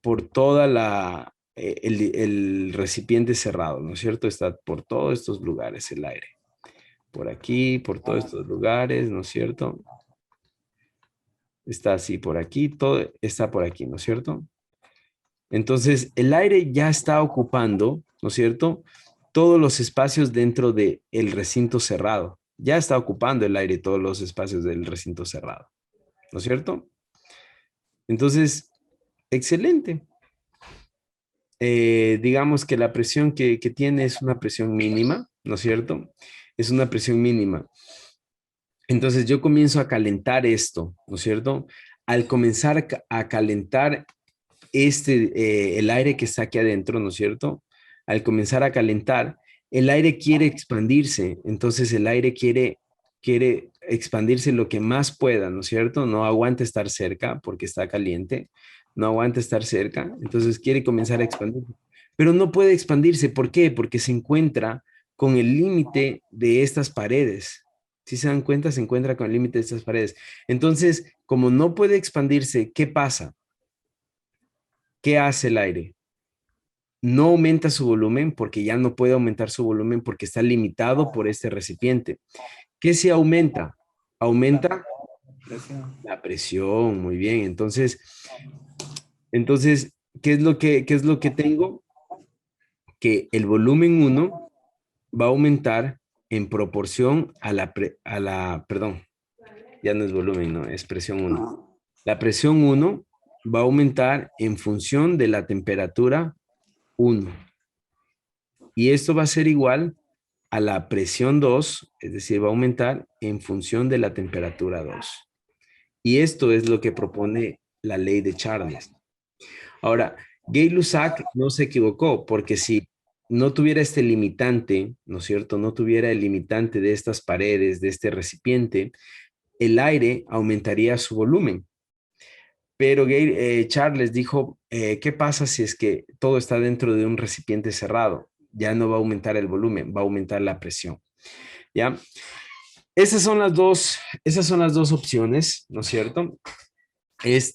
por toda el recipiente cerrado, ¿no es cierto? Está por todos estos lugares el aire. Por aquí, por todos estos lugares, ¿no es cierto? Está así por aquí, todo está por aquí, ¿no es cierto? Entonces, el aire ya está ocupando, ¿no es cierto? Todos los espacios dentro del recinto cerrado. Ya está ocupando el aire todos los espacios del recinto cerrado, ¿no es cierto? Entonces, excelente. Digamos que la presión que tiene es una presión mínima, ¿no es cierto? Es una presión mínima. Entonces yo comienzo a calentar esto, ¿no es cierto? Al comenzar a calentar el aire que está aquí adentro, ¿no es cierto? Al comenzar a calentar, el aire quiere expandirse, entonces el aire quiere expandirse lo que más pueda, ¿no es cierto? No aguanta estar cerca porque está caliente, no aguanta estar cerca, entonces quiere comenzar a expandirse, pero no puede expandirse, ¿por qué? Porque se encuentra con el límite de estas paredes. Si se dan cuenta, se encuentra con el límite de estas paredes. Entonces, como no puede expandirse, ¿qué pasa? ¿Qué hace el aire? No aumenta su volumen porque ya no puede aumentar su volumen porque está limitado por este recipiente. ¿Qué se aumenta? Aumenta la presión, muy bien. Entonces, ¿qué es lo que tengo? Que el volumen 1 va a aumentar en proporción perdón, ya no es volumen, no, es presión 1. La presión 1 va a aumentar en función de la temperatura 1. Y esto va a ser igual a la presión 2, es decir, va a aumentar en función de la temperatura 2. Y esto es lo que propone la ley de Charles. Ahora, Gay-Lussac no se equivocó, porque si no tuviera este limitante, ¿no es cierto? No tuviera el limitante de estas paredes, de este recipiente, el aire aumentaría su volumen. Pero Charles dijo, ¿qué pasa si es que todo está dentro de un recipiente cerrado? Ya no va a aumentar el volumen, va a aumentar la presión. ¿Ya? Esas son las dos opciones, ¿no es cierto?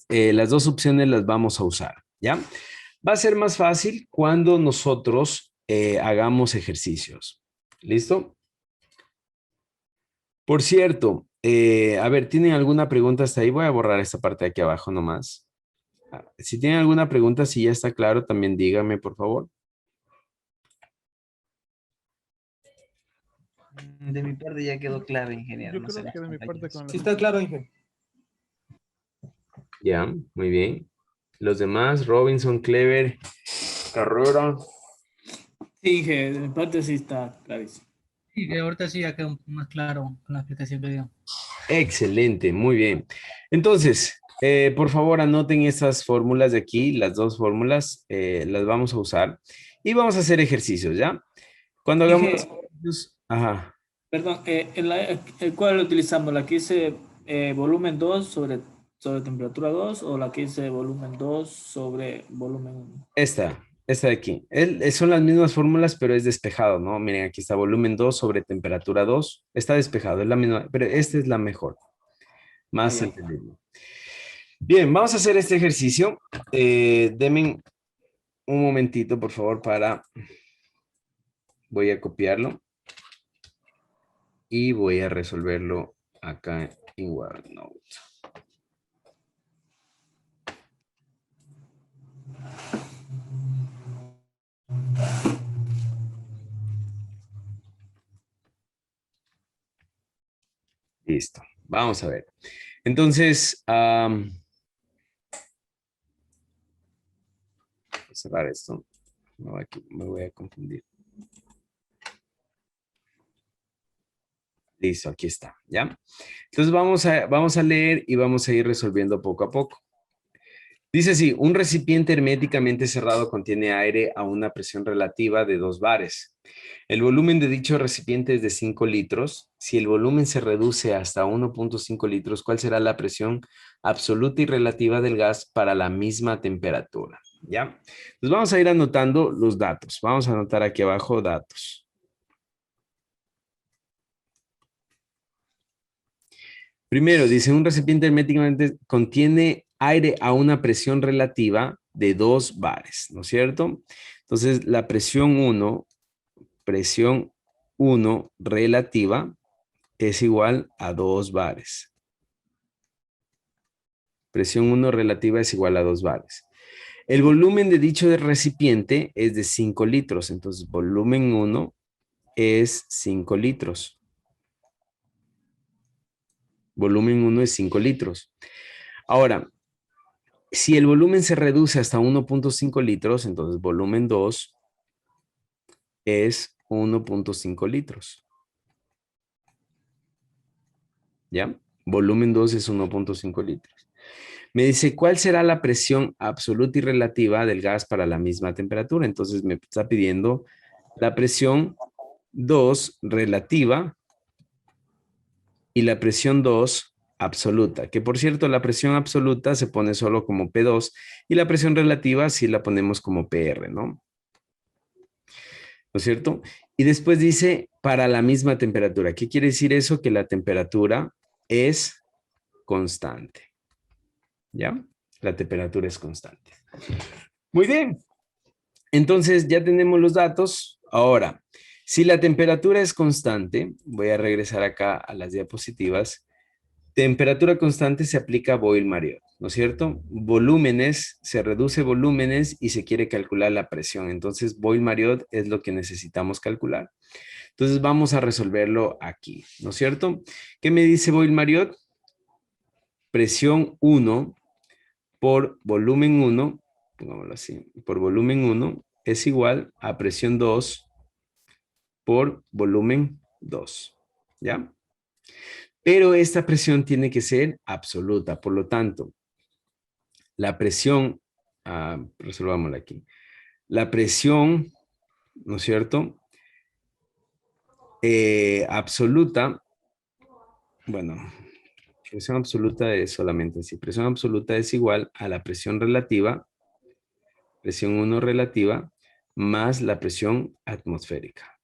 Las dos opciones las vamos a usar. ¿Ya? Va a ser más fácil cuando nosotros hagamos ejercicios. ¿Listo? Por cierto, a ver, ¿tienen alguna pregunta hasta ahí? Voy a borrar esta parte de aquí abajo nomás. Si tienen alguna pregunta, si ya está claro, también díganme, por favor. De mi parte ya quedó claro, ingeniero. Yo No sé creo los que de mi parte compañeros. con Sí, está claro, Inge. Ya, muy bien. Los demás, Robinson, Clever, Carrera. Sí, Inge, de mi parte sí está clarísimo. Sí, que ahorita sí ya quedó un poco más claro con la explicación que dio. Excelente, muy bien. Entonces, por favor, anoten estas fórmulas de aquí, las dos fórmulas, las vamos a usar y vamos a hacer ejercicios, ¿ya? Cuando hagamos los Inge, ejercicios, ajá, perdón, ¿cuál utilizamos? ¿La que dice volumen 2 sobre temperatura 2 o la que dice volumen 2 sobre volumen 1? esta de aquí. Son las mismas fórmulas, pero es despejado, ¿no? Miren, aquí está volumen 2 sobre temperatura 2. Está despejado, es la misma, pero esta es la mejor, Ah, más ya. entendible. Bien, vamos a hacer este ejercicio. Denme un momentito, por favor, voy a copiarlo y voy a resolverlo acá en OneNote. Listo, vamos a ver. Entonces, voy a cerrar esto. Me voy a confundir. Listo, aquí está, ¿ya? Entonces vamos a leer y vamos a ir resolviendo poco a poco. Dice así, un recipiente herméticamente cerrado contiene aire a una presión relativa de 2 bares. El volumen de dicho recipiente es de 5 litros. Si el volumen se reduce hasta 1.5 litros, ¿cuál será la presión absoluta y relativa del gas para la misma temperatura? ¿Ya? Entonces vamos a ir anotando los datos. Vamos a anotar aquí abajo datos. Primero, dice, un recipiente herméticamente contiene aire a una presión relativa de 2 bares, ¿no es cierto? Entonces, la presión 1 relativa es igual a 2 bares. Presión 1 relativa es igual a 2 bares. El volumen de dicho recipiente es de 5 litros, entonces volumen 1 es 5 litros. Volumen 1 es 5 litros. Ahora, si el volumen se reduce hasta 1.5 litros, entonces volumen 2 es 1.5 litros. ¿Ya? Volumen 2 es 1.5 litros. Me dice, ¿cuál será la presión absoluta y relativa del gas para la misma temperatura? Entonces me está pidiendo la presión 2 relativa y la presión 2 absoluta, que por cierto la presión absoluta se pone solo como P2 y la presión relativa sí la ponemos como PR, ¿no? ¿No es cierto? Y después dice para la misma temperatura. ¿Qué quiere decir eso? Que la temperatura es constante. ¿Ya? La temperatura es constante. Muy bien. Entonces ya tenemos los datos. Ahora, si la temperatura es constante, voy a regresar acá a las diapositivas. Temperatura constante se aplica a Boyle-Mariotte, ¿no es cierto? Volúmenes, se reduce volúmenes y se quiere calcular la presión. Entonces, Boyle-Mariotte es lo que necesitamos calcular. Entonces, vamos a resolverlo aquí, ¿no es cierto? ¿Qué me dice Boyle-Mariotte? Presión 1 por volumen 1, pongámoslo así, por volumen 1 es igual a presión 2 por volumen 2, ¿ya? Pero esta presión tiene que ser absoluta, por lo tanto, la presión, resolvámosla aquí, la presión, ¿no es cierto? Absoluta, bueno, presión absoluta es solamente así, presión absoluta es igual a la presión relativa, presión 1 relativa, más la presión atmosférica.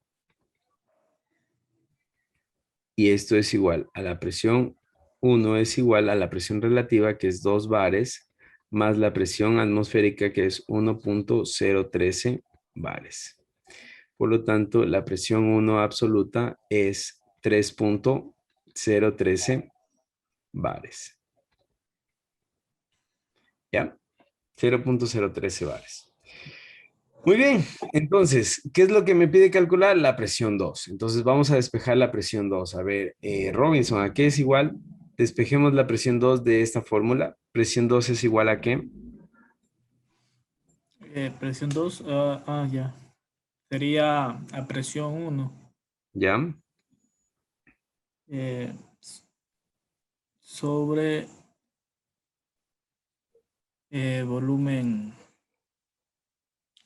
Y esto es igual a la presión 1 es igual a la presión relativa, que es 2 bares, más la presión atmosférica que es 1.013 bares. Por lo tanto, la presión 1 absoluta es 3.013 bares. ¿Ya? 0.013 bares. Muy bien, entonces, ¿qué es lo que me pide calcular? La presión 2. Entonces vamos a despejar la presión 2. A ver, Robinson, ¿a qué es igual? Despejemos la presión 2 de esta fórmula. Presión 2 es igual a ¿qué? Presión 2, ya. Sería a presión 1 ¿Ya? sobre volumen.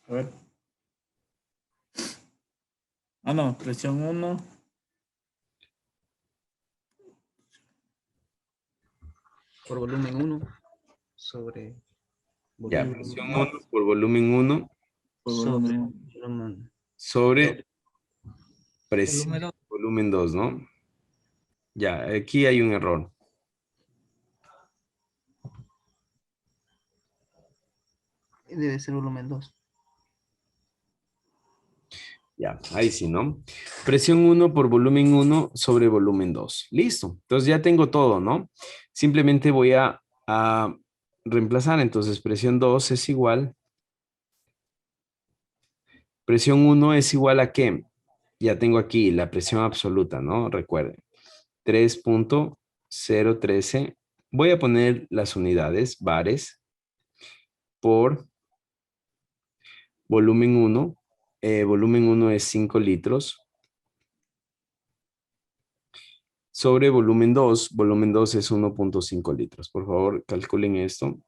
A ver. No, presión 1 Por volumen 1 sobre Ya, volumen presión 1 2 por volumen 1 por sobre volumen. volumen. sobre presión Volumen 2. volumen 2, ¿no? Ya, aquí hay un error. Debe ser volumen 2. Ya, ahí sí, ¿no? Presión 1 por volumen 1 sobre volumen 2. Listo. Entonces ya tengo todo, ¿no? Simplemente voy a reemplazar. Entonces presión 2 es igual. Presión 1 es igual a ¿qué? Ya tengo aquí la presión absoluta, ¿no? Recuerden. 3.013. Voy a poner las unidades, bares, por volumen 1. Volumen 1 es 5 litros. Sobre volumen 2 es 1.5 litros. Por favor, calculen esto.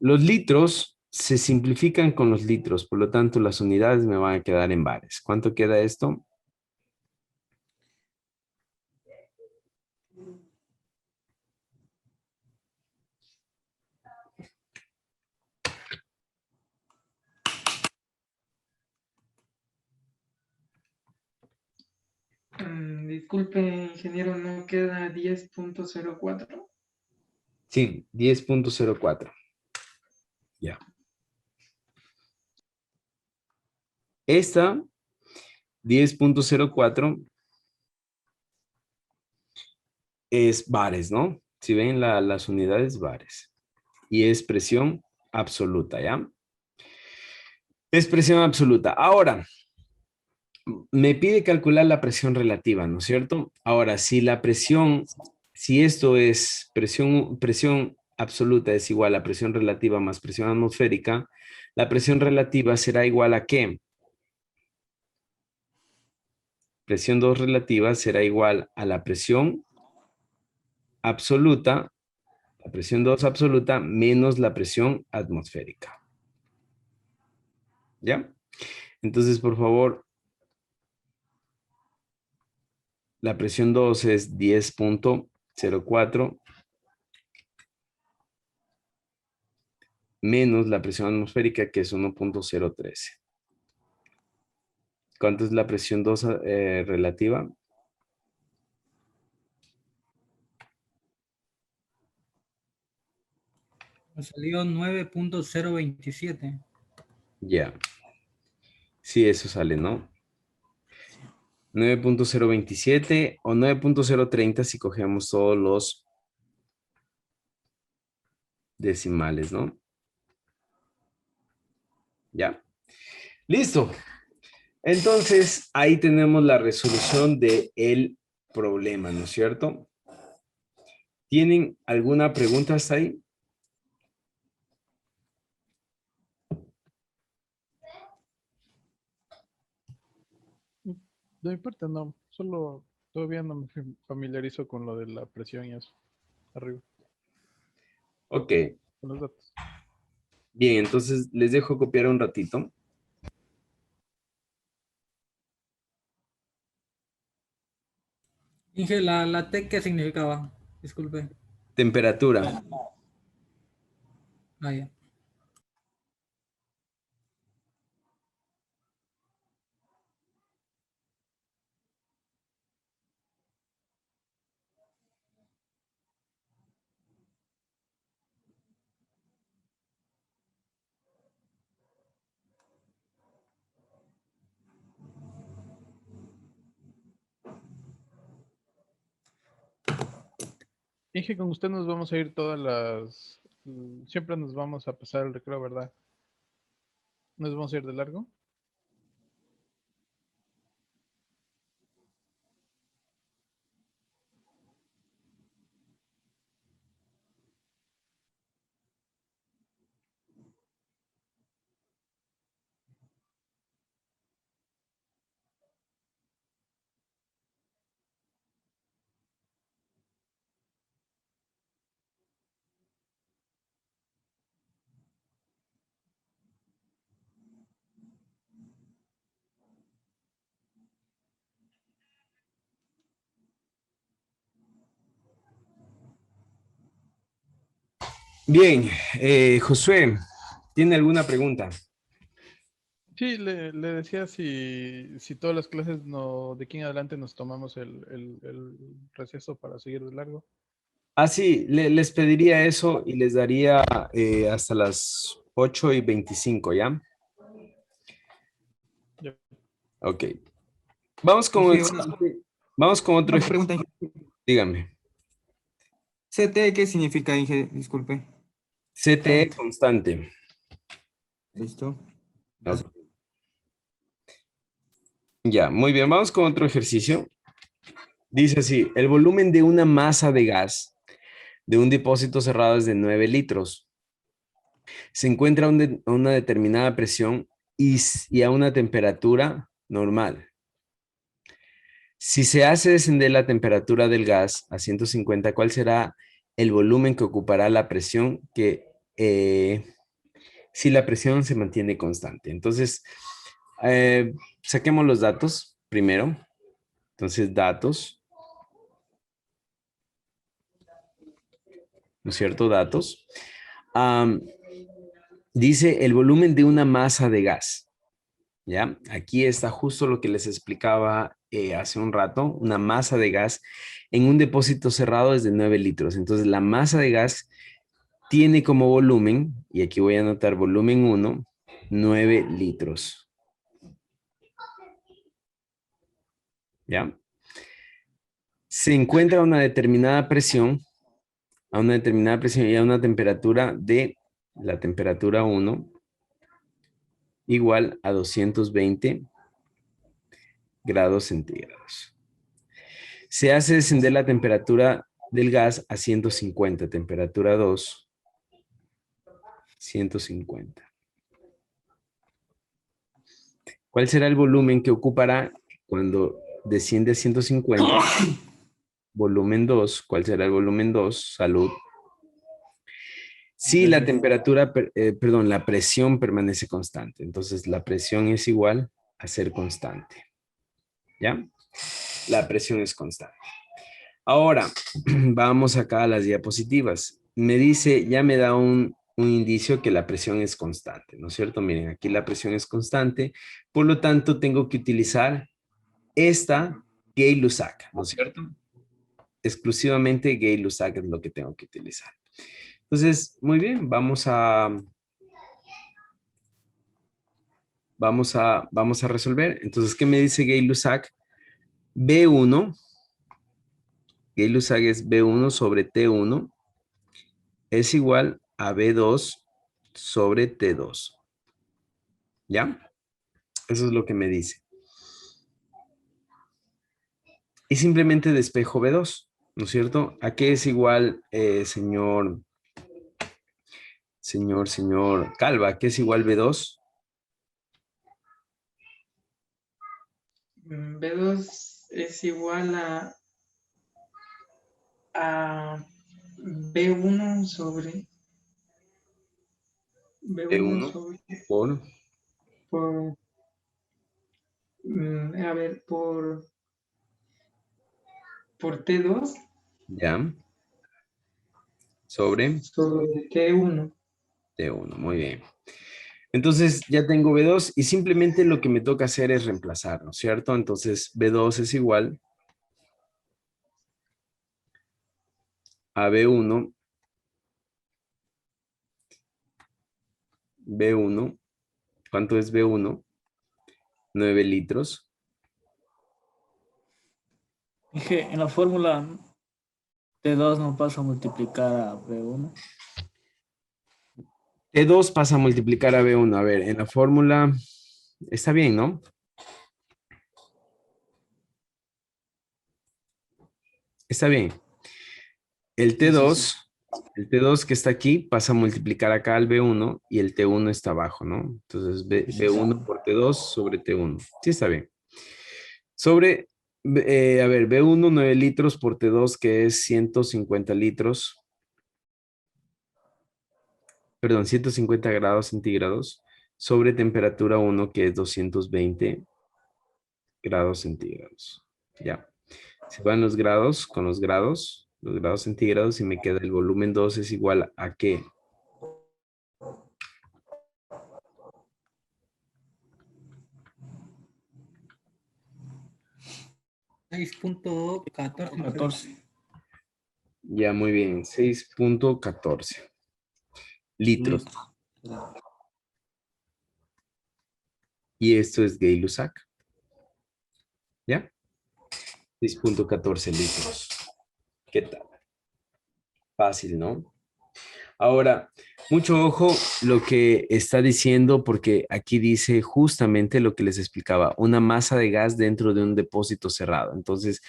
Los litros se simplifican con los litros, por lo tanto las unidades me van a quedar en bares. ¿Cuánto queda esto? Disculpe, ingeniero, ¿no queda 10.04? Sí, 10.04. Ya. Esta 10.04 es bares, ¿no? Si ven las unidades, bares. Y es presión absoluta, ¿ya? Es presión absoluta. Ahora, me pide calcular la presión relativa, ¿no es cierto? Ahora, si esto es presión absoluta es igual a presión relativa más presión atmosférica, la presión relativa será igual a ¿qué? Presión 2 relativa será igual a la presión absoluta, la presión 2 absoluta menos la presión atmosférica. ¿Ya? Entonces, por favor, la presión 2 es 10.04 menos la presión atmosférica, que es 1.013. ¿Cuánto es la presión 2 relativa? Me salió 9.027. Ya. Sí, eso sale, ¿no? 9.027 o 9.030 si cogemos todos los decimales, ¿no? Ya. Listo. Entonces, ahí tenemos la resolución del problema, ¿no es cierto? ¿Tienen alguna pregunta hasta ahí? De mi parte no, solo todavía no me familiarizo con lo de la presión y eso, arriba, Ok. con los datos. Bien, entonces les dejo copiar un ratito. Dije, la T, ¿qué significaba? Disculpe. Temperatura. Ah, ya. Inge, con usted nos vamos a ir todas las... Siempre nos vamos a pasar el recreo, ¿verdad? ¿Nos vamos a ir de largo? Bien, Josué, ¿tiene alguna pregunta? Sí, le decía si todas las clases de aquí en adelante nos tomamos el receso para seguir de largo. Ah, sí, les pediría eso y les daría hasta las 8:25, ¿ya? Ya. Ok. Vamos con, Inge, el una, siguiente- vamos con otro una ejemplo. pregunta, Inge. Dígame. CT, ¿qué significa, Inge? Disculpe. CTE constante. Listo. Ok. Ya, muy bien. Vamos con otro ejercicio. Dice así, el volumen de una masa de gas de un depósito cerrado es de 9 litros. Se encuentra a una determinada presión y a una temperatura normal. Si se hace descender la temperatura del gas a 150, ¿cuál será el volumen que ocupará la presión si la presión se mantiene constante? Entonces, saquemos los datos primero. Entonces, datos, ¿no es cierto? Datos. Dice el volumen de una masa de gas. ¿Ya? Aquí está justo lo que les explicaba hace un rato. Una masa de gas en un depósito cerrado es de 9 litros. Entonces, la masa de gas tiene como volumen, y aquí voy a anotar volumen 1, 9 litros. ¿Ya? Se encuentra a una determinada presión y a una temperatura de la temperatura 1 igual a 220 grados centígrados. Se hace descender la temperatura del gas a 150, temperatura 2, 150. ¿Cuál será el volumen que ocupará cuando desciende a 150? Volumen 2, ¿cuál será el volumen 2? Salud. Si la temperatura, perdón, la presión permanece constante. Entonces, la presión es igual a ser constante. ¿Ya? La presión es constante. Ahora, vamos acá a las diapositivas. Me dice, ya me da un indicio que la presión es constante, ¿no es cierto? Miren, aquí la presión es constante. Por lo tanto, tengo que utilizar esta Gay-Lussac, ¿no es cierto? Exclusivamente Gay-Lussac es lo que tengo que utilizar. Entonces, muy bien, vamos a resolver. Entonces, ¿qué me dice Gay-Lussac? B1, Gay-Lussac es B1 sobre T1 es igual a B2 sobre T2. ¿Ya? Eso es lo que me dice. Y simplemente despejo B2, ¿no es cierto? ¿A qué es igual, señor Calva? ¿A qué es igual B2? B2 es igual a B1 sobre B1 B1 sobre por, por a ver por T2 ya, sobre sobre T1. T1. Muy bien. Entonces ya tengo B2 y simplemente lo que me toca hacer es reemplazar, ¿no es cierto? Entonces B2 es igual a B1, B1, ¿cuánto es B1? 9 litros. Inge, en la fórmula T2 no pasa a multiplicar a B1. T2 pasa a multiplicar a B1. A ver, en la fórmula está bien, ¿no? Está bien. El T2, el T2 que está aquí pasa a multiplicar acá al B1 y el T1 está abajo, ¿no? Entonces B1 por T2 sobre T1. Sí, está bien. Sobre, a ver, B1, 9 litros por T2, que es 150 litros. Perdón, 150 grados centígrados sobre temperatura 1, que es 220 grados centígrados. Ya. Se van los grados con los grados centígrados y me queda el volumen 2 es igual a ¿qué? $6.14. Ya, muy bien. 6.14 litros. Y esto es Gay-Lussac. ¿Ya? 6.14 litros. ¿Qué tal? Fácil, ¿no? Ahora, mucho ojo lo que está diciendo, porque aquí dice justamente lo que les explicaba, una masa de gas dentro de un depósito cerrado. Entonces,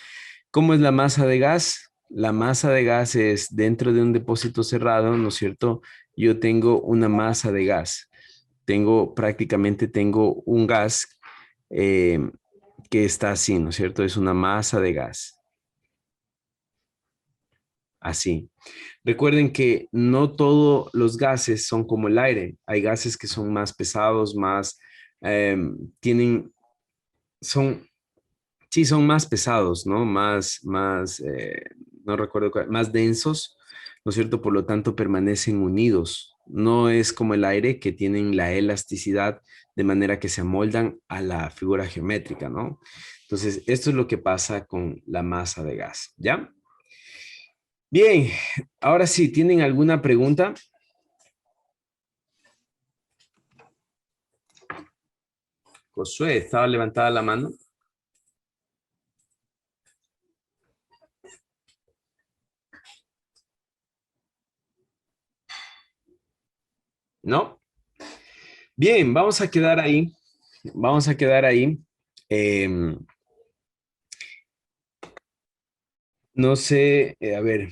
¿cómo es la masa de gas? La masa de gas es dentro de un depósito cerrado, ¿no es cierto? Yo tengo una masa de gas. Prácticamente tengo un gas que está así, ¿no es cierto? Es una masa de gas. Así. Recuerden que no todos los gases son como el aire. Hay gases que son más pesados, más, tienen, son, sí, son más pesados, ¿no? No recuerdo más densos, ¿no es cierto? Por lo tanto, permanecen unidos. No es como el aire que tienen la elasticidad de manera que se amoldan a la figura geométrica, ¿no? Entonces, esto es lo que pasa con la masa de gas, ¿ya? Bien, ahora sí, ¿tienen alguna pregunta? Josué, ¿estaba levantada la mano? ¿No? Bien, vamos a quedar ahí. Vamos a quedar ahí. No sé, a ver,